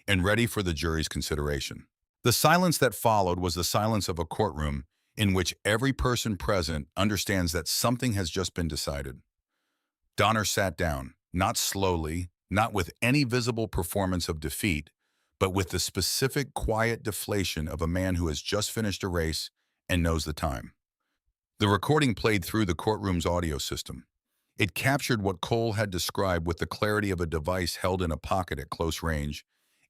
and ready for the jury's consideration. The silence that followed was the silence of a courtroom in which every person present understands that something has just been decided. Donner sat down, not slowly, not with any visible performance of defeat, but with the specific quiet deflation of a man who has just finished a race and knows the time. The recording played through the courtroom's audio system. It captured what Cole had described with the clarity of a device held in a pocket at close range,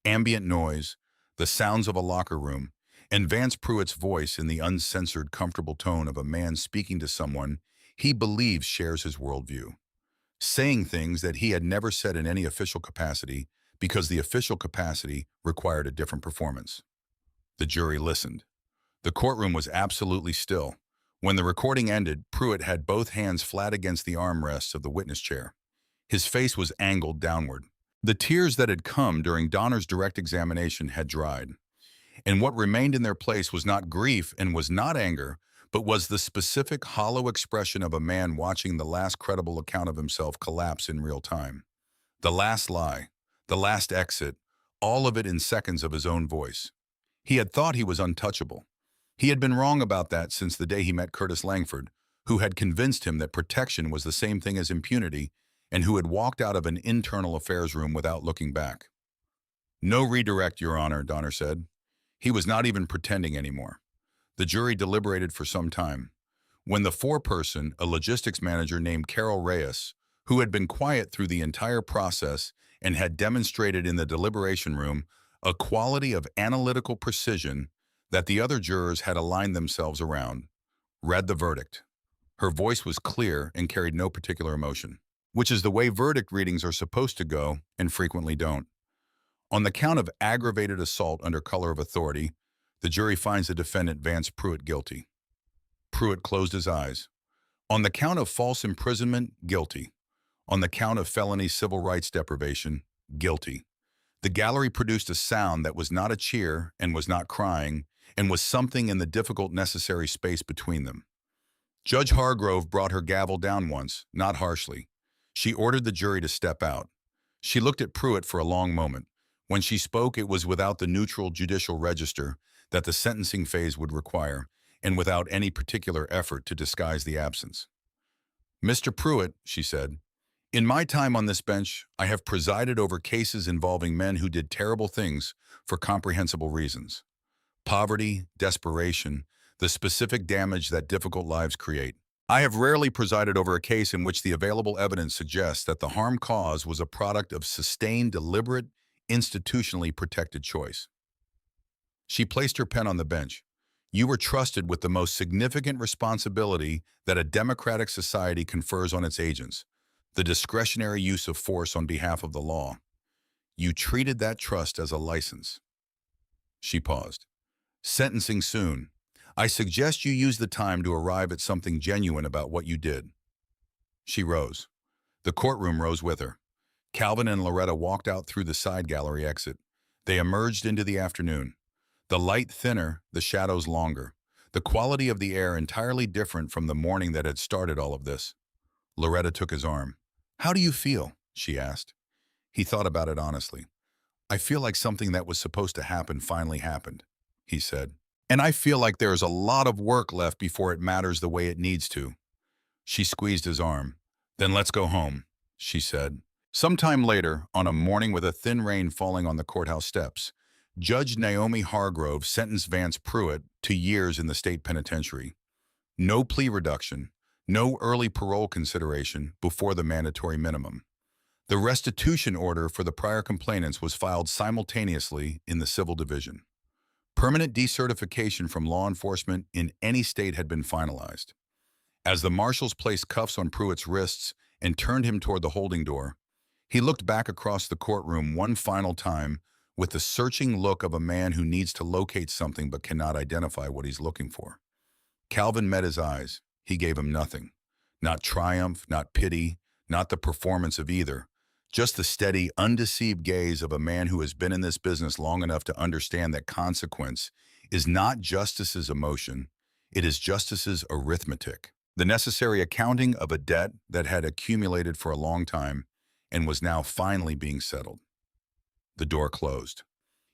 ambient noise, the sounds of a locker room, and Vance Pruitt's voice in the uncensored, comfortable tone of a man speaking to someone he believes shares his worldview, saying things that he had never said in any official capacity because the official capacity required a different performance. The jury listened. The courtroom was absolutely still. When the recording ended, Pruitt had both hands flat against the armrests of the witness chair. His face was angled downward. The tears that had come during Donner's direct examination had dried, and what remained in their place was not grief and was not anger, but was the specific hollow expression of a man watching the last credible account of himself collapse in real time. The last lie, the last exit, all of it in seconds of his own voice. He had thought he was untouchable. He had been wrong about that since the day he met Curtis Langford, who had convinced him that protection was the same thing as impunity, and who had walked out of an internal affairs room without looking back. No redirect, Your Honor, Donner said. He was not even pretending anymore. The jury deliberated for some time. When the foreperson, a logistics manager named Carol Reyes, who had been quiet through the entire process and had demonstrated in the deliberation room a quality of analytical precision that the other jurors had aligned themselves around, read the verdict. Her voice was clear and carried no particular emotion, which is the way verdict readings are supposed to go and frequently don't. On the count of aggravated assault under color of authority, the jury finds the defendant Vance Pruitt guilty. Pruitt closed his eyes. On the count of false imprisonment, guilty. On the count of felony civil rights deprivation, guilty. The gallery produced a sound that was not a cheer and was not crying, and was something in the difficult necessary space between them. Judge Hargrove brought her gavel down once, not harshly. She ordered the jury to step out. She looked at Pruitt for a long moment, When she spoke, it was without the neutral judicial register that the sentencing phase would require, and without any particular effort to disguise the absence. "Mr. Pruitt," she said, "in my time on this bench, I have presided over cases involving men who did terrible things for comprehensible reasons. Poverty, desperation, the specific damage that difficult lives create. I have rarely presided over a case in which the available evidence suggests that the harm caused was a product of sustained, deliberate, institutionally protected choice." She placed her pen on the bench. "You were trusted with the most significant responsibility that a democratic society confers on its agents, the discretionary use of force on behalf of the law. You treated that trust as a license." She paused. "Sentencing soon. I suggest you use the time to arrive at something genuine about what you did." She rose. The courtroom rose with her. Calvin and Loretta walked out through the side gallery exit. They emerged into the afternoon. The light thinner, the shadows longer. The quality of the air entirely different from the morning that had started all of this. Loretta took his arm. "How do you feel?" she asked. He thought about it honestly. "I feel like something that was supposed to happen finally happened," he said. "And I feel like there is a lot of work left before it matters the way it needs to." She squeezed his arm. "Then let's go home," she said. Sometime later, on a morning with a thin rain falling on the courthouse steps, Judge Naomi Hargrove sentenced Vance Pruitt to years in the state penitentiary. No plea reduction, no early parole consideration before the mandatory minimum. The restitution order for the prior complainants was filed simultaneously in the civil division. Permanent decertification from law enforcement in any state had been finalized. As the marshals placed cuffs on Pruitt's wrists and turned him toward the holding door, he looked back across the courtroom one final time with the searching look of a man who needs to locate something but cannot identify what he's looking for. Calvin met his eyes. He gave him nothing. Not triumph, not pity, not the performance of either. Just the steady, undeceived gaze of a man who has been in this business long enough to understand that consequence is not justice's emotion, it is justice's arithmetic. The necessary accounting of a debt that had accumulated for a long time and was now finally being settled. The door closed.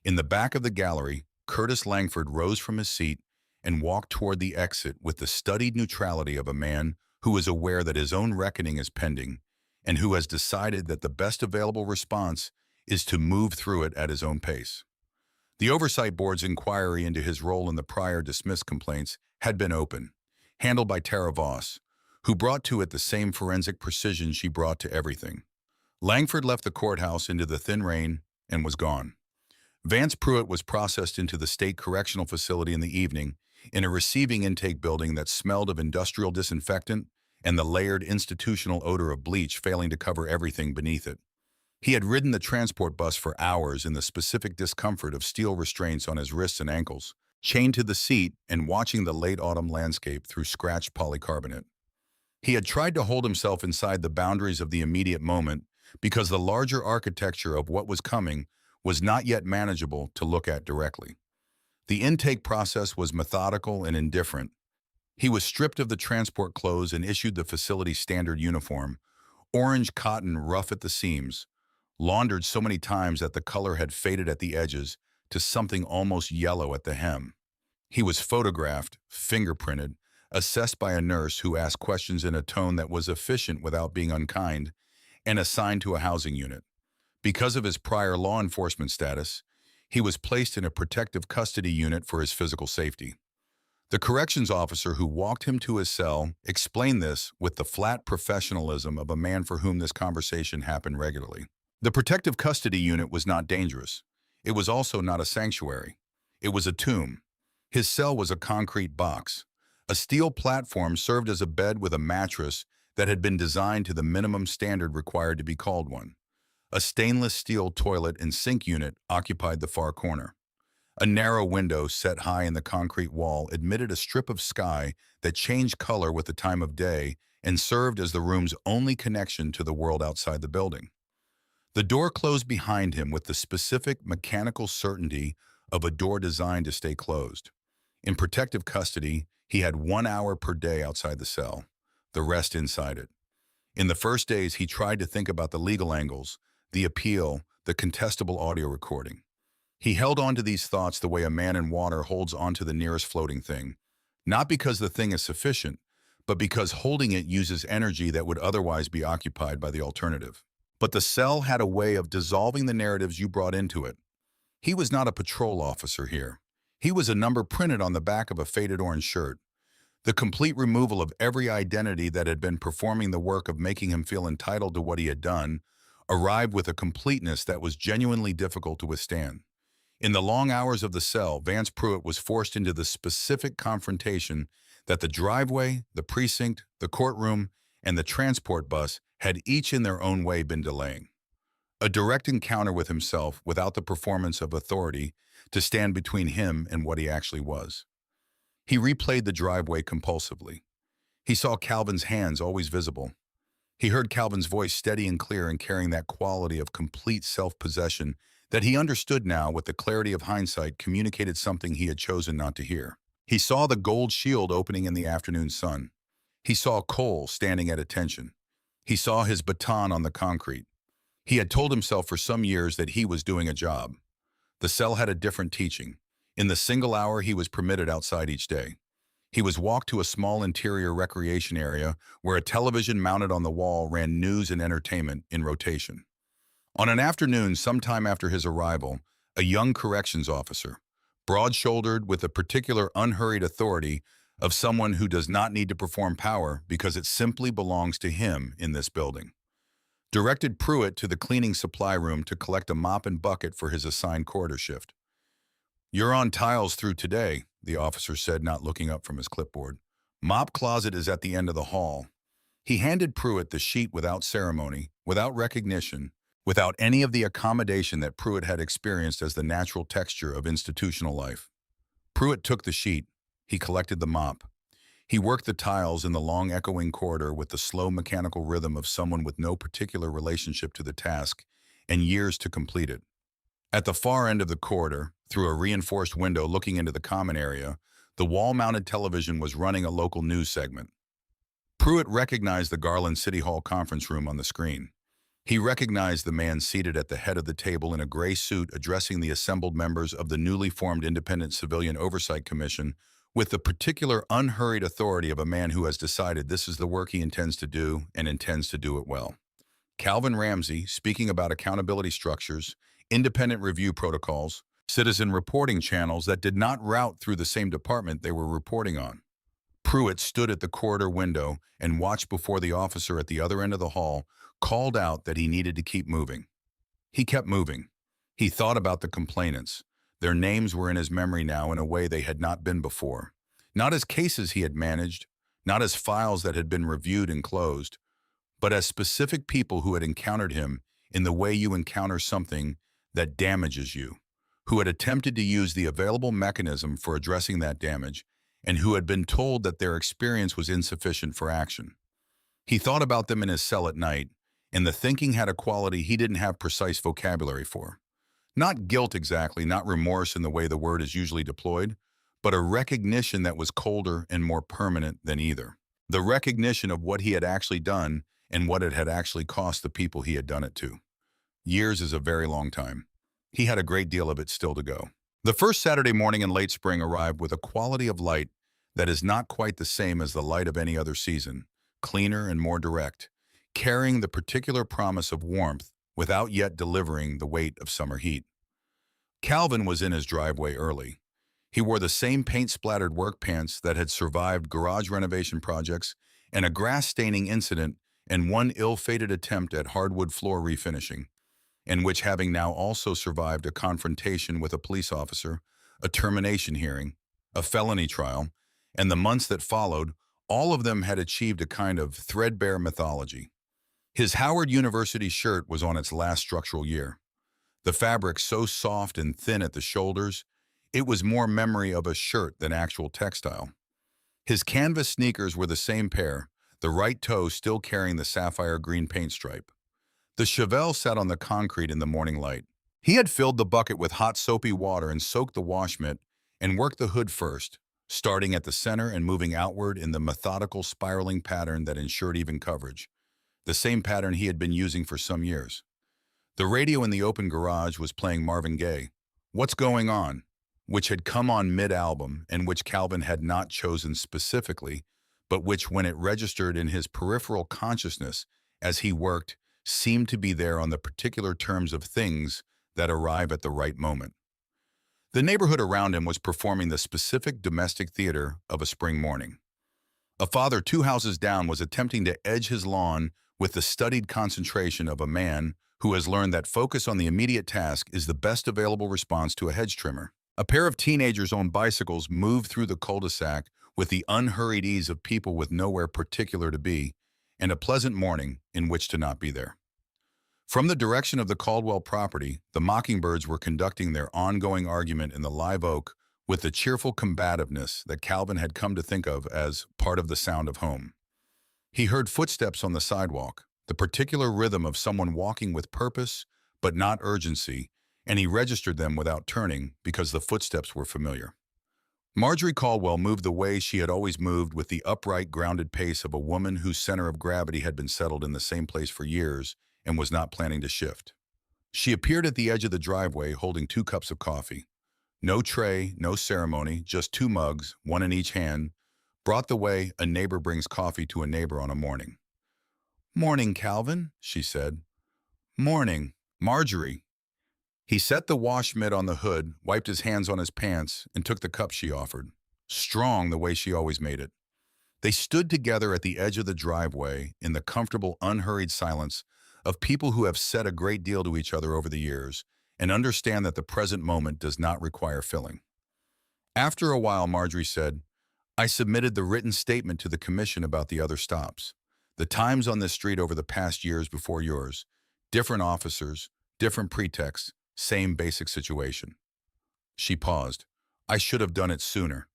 In the back of the gallery, Curtis Langford rose from his seat and walked toward the exit with the studied neutrality of a man who is aware that his own reckoning is pending and who has decided that the best available response is to move through it at his own pace. The Oversight Board's inquiry into his role in the prior dismissed complaints had been open, handled by Tara Voss, who brought to it the same forensic precision she brought to everything. Langford left the courthouse into the thin rain and was gone. Vance Pruitt was processed into the state correctional facility in the evening in a receiving intake building that smelled of industrial disinfectant and the layered institutional odor of bleach failing to cover everything beneath it. He had ridden the transport bus for hours in the specific discomfort of steel restraints on his wrists and ankles, chained to the seat and watching the late autumn landscape through scratched polycarbonate. He had tried to hold himself inside the boundaries of the immediate moment because the larger architecture of what was coming was not yet manageable to look at directly. The intake process was methodical and indifferent. He was stripped of the transport clothes and issued the facility's standard uniform, orange cotton rough at the seams, laundered so many times that the color had faded at the edges to something almost yellow at the hem. He was photographed, fingerprinted, assessed by a nurse who asked questions in a tone that was efficient without being unkind, and assigned to a housing unit. Because of his prior law enforcement status, he was placed in a protective custody unit for his physical safety. The corrections officer who walked him to his cell explained this with the flat professionalism of a man for whom this conversation happened regularly. The protective custody unit was not dangerous. It was also not a sanctuary. It was a tomb. His cell was a concrete box. A steel platform served as a bed with a mattress that had been designed to the minimum standard required to be called one. A stainless steel toilet and sink unit occupied the far corner. A narrow window set high in the concrete wall admitted a strip of sky that changed color with the time of day and served as the room's only connection to the world outside the building. The door closed behind him with the specific mechanical certainty of a door designed to stay closed. In protective custody, he had 1 hour per day outside the cell, the rest inside it. In the first days, he tried to think about the legal angles, the appeal, the contestable audio recording. He held on to these thoughts the way a man in water holds onto the nearest floating thing, not because the thing is sufficient, but because holding it uses energy that would otherwise be occupied by the alternative. But the cell had a way of dissolving the narratives you brought into it. He was not a patrol officer here. He was a number printed on the back of a faded orange shirt. The complete removal of every identity that had been performing the work of making him feel entitled to what he had done arrived with a completeness that was genuinely difficult to withstand. In the long hours of the cell, Vance Pruitt was forced into the specific confrontation that the driveway, the precinct, the courtroom, and the transport bus had each in their own way been delaying. A direct encounter with himself without the performance of authority to stand between him and what he actually was. He replayed the driveway compulsively. He saw Calvin's hands always visible. He heard Calvin's voice steady and clear and carrying that quality of complete self-possession that he understood now with the clarity of hindsight communicated something he had chosen not to hear. He saw the gold shield opening in the afternoon sun. He saw Cole standing at attention. He saw his baton on the concrete. He had told himself for some years that he was doing a job. The cell had a different teaching. In the single hour he was permitted outside each day, he was walked to a small interior recreation area where a television mounted on the wall ran news and entertainment in rotation. On an afternoon sometime after his arrival, a young corrections officer, broad-shouldered with a particular unhurried authority of someone who does not need to perform power because it simply belongs to him in this building, directed Pruitt to the cleaning supply room to collect a mop and bucket for his assigned corridor shift. "You're on tiles through today," the officer said, not looking up from his clipboard. "Mop closet is at the end of the hall." He handed Pruitt the sheet without ceremony, without recognition, without any of the accommodation that Pruitt had experienced as the natural texture of institutional life. Pruitt took the sheet. He collected the mop. He worked the tiles in the long echoing corridor with the slow mechanical rhythm of someone with no particular relationship to the task and years to complete it. At the far end of the corridor, through a reinforced window looking into the common area, the wall-mounted television was running a local news segment. Pruitt recognized the Garland City Hall conference room on the screen. He recognized the man seated at the head of the table in a gray suit addressing the assembled members of the newly formed Independent Civilian Oversight Commission with the particular unhurried authority of a man who has decided this is the work he intends to do and intends to do it well. Calvin Ramsey, speaking about accountability structures, independent review protocols, citizen reporting channels that did not route through the same department they were reporting on. Pruitt stood at the corridor window and watched before the officer at the other end of the hall called out that he needed to keep moving. He kept moving. He thought about the complainants. Their names were in his memory now in a way they had not been before. Not as cases he had managed, not as files that had been reviewed and closed, but as specific people who had encountered him in the way you encounter something that damages you, who had attempted to use the available mechanism for addressing that damage, and who had been told that their experience was insufficient for action. He thought about them in his cell at night, and the thinking had a quality he didn't have precise vocabulary for. Not guilt exactly, not remorse in the way the word is usually deployed, but a recognition that was colder and more permanent than either. The recognition of what he had actually done and what it had actually cost the people he had done it to. Years is a very long time. He had a great deal of it still to go. The first Saturday morning in late spring arrived with a quality of light that is not quite the same as the light of any other season, cleaner and more direct, carrying the particular promise of warmth without yet delivering the weight of summer heat. Calvin was in his driveway early. He wore the same paint-splattered work pants that had survived garage renovation projects and a grass-staining incident and one ill-fated attempt at hardwood floor refinishing, and which having now also survived a confrontation with a police officer, a termination hearing, a felony trial, and the months that followed, all of them had achieved a kind of threadbare mythology. His Howard University shirt was on its last structural year. The fabric so soft and thin at the shoulders, it was more memory of a shirt than actual textile. His canvas sneakers were the same pair, the right toe still carrying the sapphire green paint stripe. The Chevelle sat on the concrete in the morning light. He had filled the bucket with hot soapy water and soaked the wash mitt and worked the hood first, starting at the center and moving outward in the methodical spiraling pattern that ensured even coverage, the same pattern he had been using for some years. The radio in the open garage was playing Marvin Gaye, "What's Going On?" which had come on mid-album and which Calvin had not chosen specifically, but which, when it registered in his peripheral consciousness as he worked, seemed to be there on the particular terms of things that arrive at the right moment. The neighborhood around him was performing the specific domestic theater of a spring morning. A father 2 houses down was attempting to edge his lawn with the studied concentration of a man who has learned that focus on the immediate task is the best available response to a hedge trimmer. A pair of teenagers on bicycles moved through the cul-de-sac with the unhurried ease of people with nowhere particular to be, and a pleasant morning in which to not be there. From the direction of the Caldwell property, the Mockingbirds were conducting their ongoing argument in the live oak with the cheerful combativeness that Calvin had come to think of as part of the sound of home. He heard footsteps on the sidewalk, the particular rhythm of someone walking with purpose but not urgency, and he registered them without turning because the footsteps were familiar. Marjorie Caldwell moved the way she had always moved, with the upright, grounded pace of a woman whose center of gravity had been settled in the same place for years and was not planning to shift. She appeared at the edge of the driveway holding 2 cups of coffee. No tray, no ceremony, just 2 mugs, one in each hand, brought the way a neighbor brings coffee to a neighbor on a morning. "Morning, Calvin," she said. "Morning, Marjorie." He set the wash mitt on the hood, wiped his hands on his pants, and took the cup she offered. Strong the way she always made it. They stood together at the edge of the driveway in the comfortable, unhurried silence of people who have said a great deal to each other over the years and understand that the present moment does not require filling. After a while, Marjorie said, "I submitted the written statement to the commission about the other stops. The times on this street over the past years before yours. Different officers, different pretexts, same basic situation." She paused. "I should have done it sooner.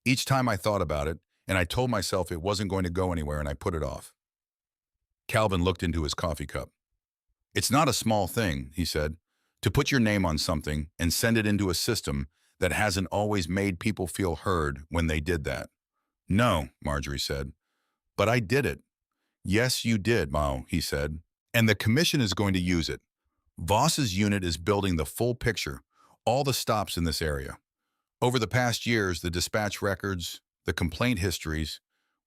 Each time I thought about it, and I told myself it wasn't going to go anywhere, and I put it off." Calvin looked into his coffee cup. "It's not a small thing," he said, "to put your name on something and send it into a system that hasn't always made people feel heard when they did that." "No," Marjorie said, "but I did it." "Yes, you did, Mao," he said, "and the commission is going to use it. Voss's unit is building the full picture, all the stops in this area. Over the past years, the dispatch records, the complaint histories,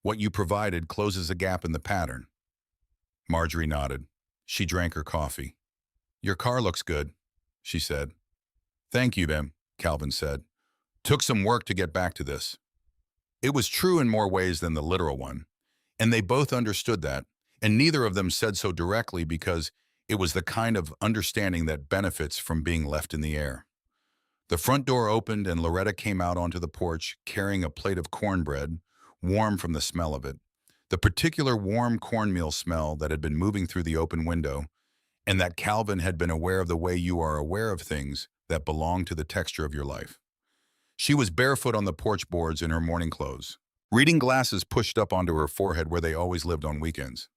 what you provided closes a gap in the pattern." Marjorie nodded. She drank her coffee. "Your car looks good," she said. "Thank you, Bim," Calvin said. "Took some work to get back to this." It was true in more ways than the literal one, and they both understood that, and neither of them said so directly because it was the kind of understanding that benefits from being left in the air. The front door opened and Loretta came out onto the porch carrying a plate of cornbread, warm from the smell of it, the particular warm cornmeal smell that had been moving through the open window, and that Calvin had been aware of the way you are aware of things that belong to the texture of your life. She was barefoot on the porch boards in her morning clothes, reading glasses pushed up onto her forehead where they always lived on weekends.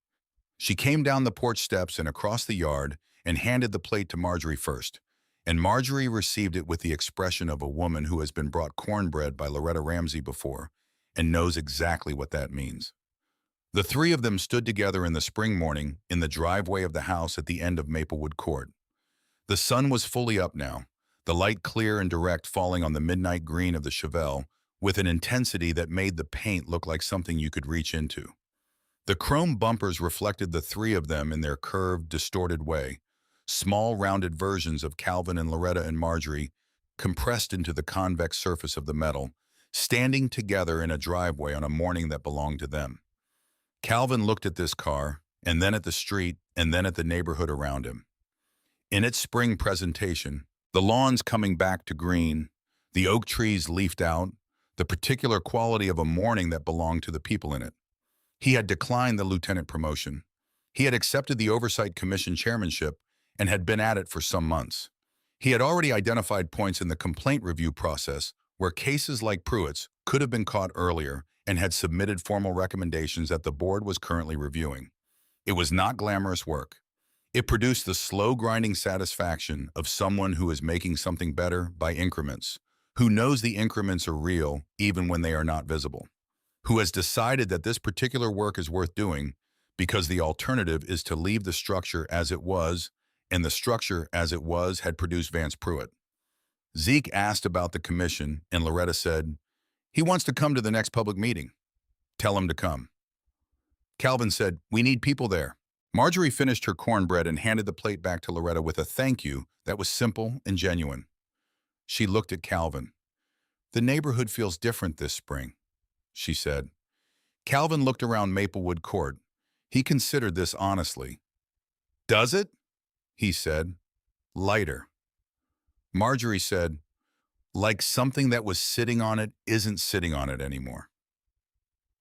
She came down the porch steps and across the yard and handed the plate to Marjorie first, and Marjorie received it with the expression of a woman who has been brought cornbread by Loretta Ramsey before and knows exactly what that means. The three of them stood together in the spring morning in the driveway of the house at the end of Maplewood Court. The sun was fully up now, the light clear and direct falling on the midnight green of the Chevelle with an intensity that made the paint look like something you could reach into. The chrome bumpers reflected the three of them in their curved, distorted way, small rounded versions of Calvin and Loretta and Marjorie compressed into the convex surface of the metal, standing together in a driveway on a morning that belonged to them. Calvin looked at this car, and then at the street, and then at the neighborhood around him. In its spring presentation, the lawns coming back to green, the oak trees leafed out, the particular quality of a morning that belonged to the people in it. He had declined the lieutenant promotion. He had accepted the Oversight Commission chairmanship and had been at it for some months. He had already identified points in the complaint review process where cases like Pruitt's could have been caught earlier and had submitted formal recommendations that the board was currently reviewing. It was not glamorous work. It produced the slow grinding satisfaction of someone who is making something better by increments, who knows the increments are real even when they are not visible, who has decided that this particular work is worth doing because the alternative is to leave the structure as it was and the structure, as it was, had produced Vance Pruitt. Zeke asked about the commission, and Loretta said, "He wants to come to the next public meeting. Tell him to come." Calvin said, "We need people there." Marjorie finished her cornbread and handed the plate back to Loretta with a thank you that was simple and genuine. She looked at Calvin. "The neighborhood feels different this spring," she said. Calvin looked around Maplewood Court. He considered this honestly. "Does it?" he said. "Lighter." Marjorie said, "Like something that was sitting on it isn't sitting on it anymore."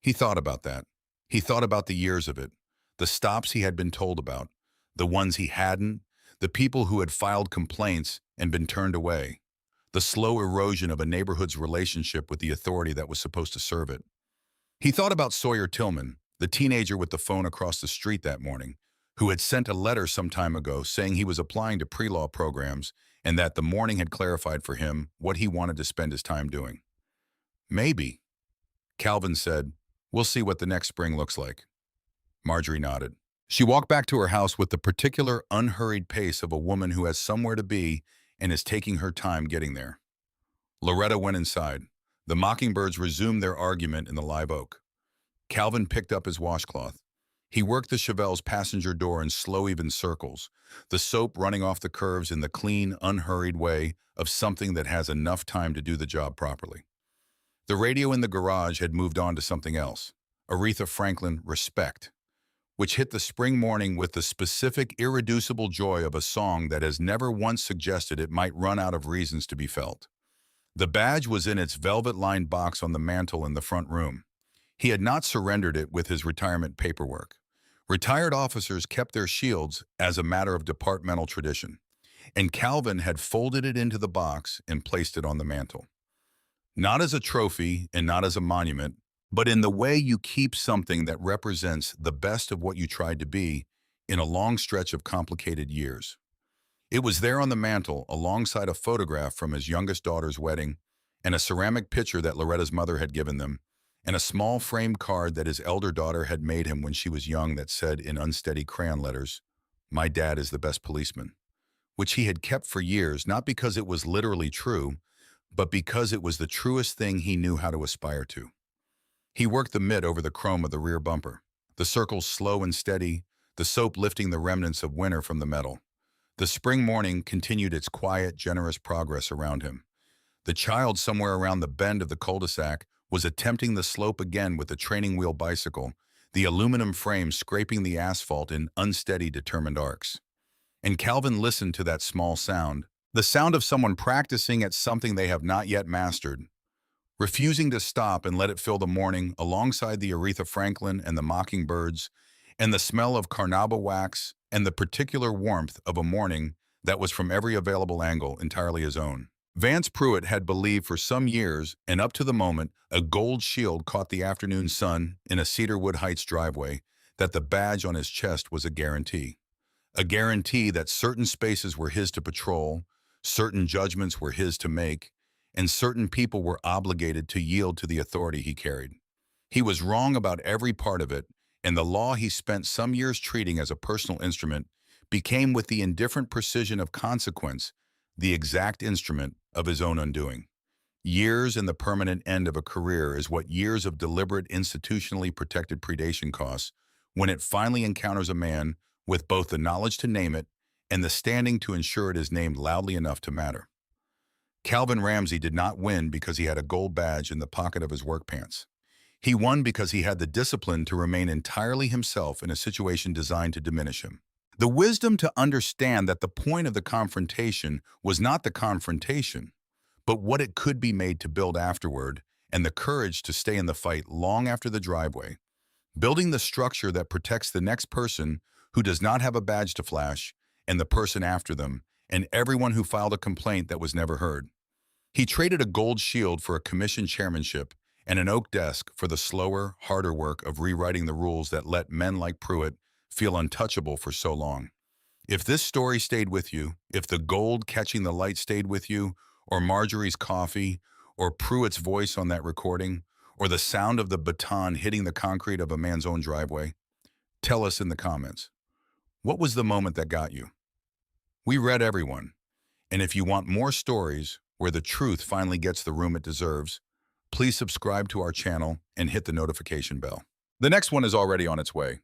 He thought about that. He thought about the years of it, the stops he had been told about, the ones he hadn't, the people who had filed complaints and been turned away, the slow erosion of a neighborhood's relationship with the authority that was supposed to serve it. He thought about Sawyer Tillman, the teenager with the phone across the street that morning, who had sent a letter some time ago saying he was applying to pre-law programs and that the morning had clarified for him what he wanted to spend his time doing. "Maybe," Calvin said, "we'll see what the next spring looks like." Marjorie nodded. She walked back to her house with the particular unhurried pace of a woman who has somewhere to be and is taking her time getting there. Loretta went inside. The mockingbirds resumed their argument in the live oak. Calvin picked up his washcloth. He worked the Chevelle's passenger door in slow, even circles, the soap running off the curves in the clean, unhurried way of something that has enough time to do the job properly. The radio in the garage had moved on to something else, Aretha Franklin, "Respect," which hit the spring morning with the specific, irreducible joy of a song that has never once suggested it might run out of reasons to be felt. The badge was in its velvet-lined box on the mantel in the front room. He had not surrendered it with his retirement paperwork. Retired officers kept their shields as a matter of departmental tradition, and Calvin had folded it into the box and placed it on the mantel. Not as a trophy and not as a monument, but in the way you keep something that represents the best of what you tried to be in a long stretch of complicated years. It was there on the mantel alongside a photograph from his youngest daughter's wedding and a ceramic pitcher that Loretta's mother had given them, and a small framed card that his elder daughter had made him when she was young that said in unsteady crayon letters, "My dad is the best policeman," which he had kept for years, not because it was literally true, but because it was the truest thing he knew how to aspire to. He worked the mitt over the chrome of the rear bumper, the circles slow and steady, the soap lifting the remnants of winter from the metal. The spring morning continued its quiet, generous progress around him. The child somewhere around the bend of the cul-de-sac was attempting the slope again with the training wheel bicycle, the aluminum frame scraping the asphalt in unsteady, determined arcs. And Calvin listened to that small sound, the sound of someone practicing at something they have not yet mastered, refusing to stop and let it fill the morning alongside the Aretha Franklin and the mockingbirds, and the smell of carnauba wax and the particular warmth of a morning that was from every available angle entirely his own. Vance Pruitt had believed for some years, and up to the moment a gold shield caught the afternoon sun in a Cedarwood Heights driveway, that the badge on his chest was a guarantee. A guarantee that certain spaces were his to patrol, certain judgments were his to make, and certain people were obligated to yield to the authority he carried. He was wrong about every part of it, and the law he spent some years treating as a personal instrument became, with the indifferent precision of consequence, the exact instrument of his own undoing. Years and the permanent end of a career is what years of deliberate, institutionally protected predation costs when it finally encounters a man with both the knowledge to name it and the standing to ensure it is named loudly enough to matter. Calvin Ramsey did not win because he had a gold badge in the pocket of his work pants. He won because he had the discipline to remain entirely himself in a situation designed to diminish him. The wisdom to understand that the point of the confrontation was not the confrontation, but what it could be made to build afterward, and the courage to stay in the fight long after the driveway, building the structure that protects the next person who does not have a badge to flash, and the person after them, and everyone who filed a complaint that was never heard. He traded a gold shield for a commission chairmanship and an oak desk for the slower, harder work of rewriting the rules that let men like Pruitt feel untouchable for so long. If this story stayed with you, if the gold catching the light stayed with you, or Marjorie's coffee, or Pruitt's voice on that recording, or the sound of the baton hitting the concrete of a man's own driveway, tell us in the comments. What was the moment that got you? We read everyone. And if you want more stories where the truth finally gets the room it deserves, please subscribe to our channel and hit the notification bell. The next one is already on its way.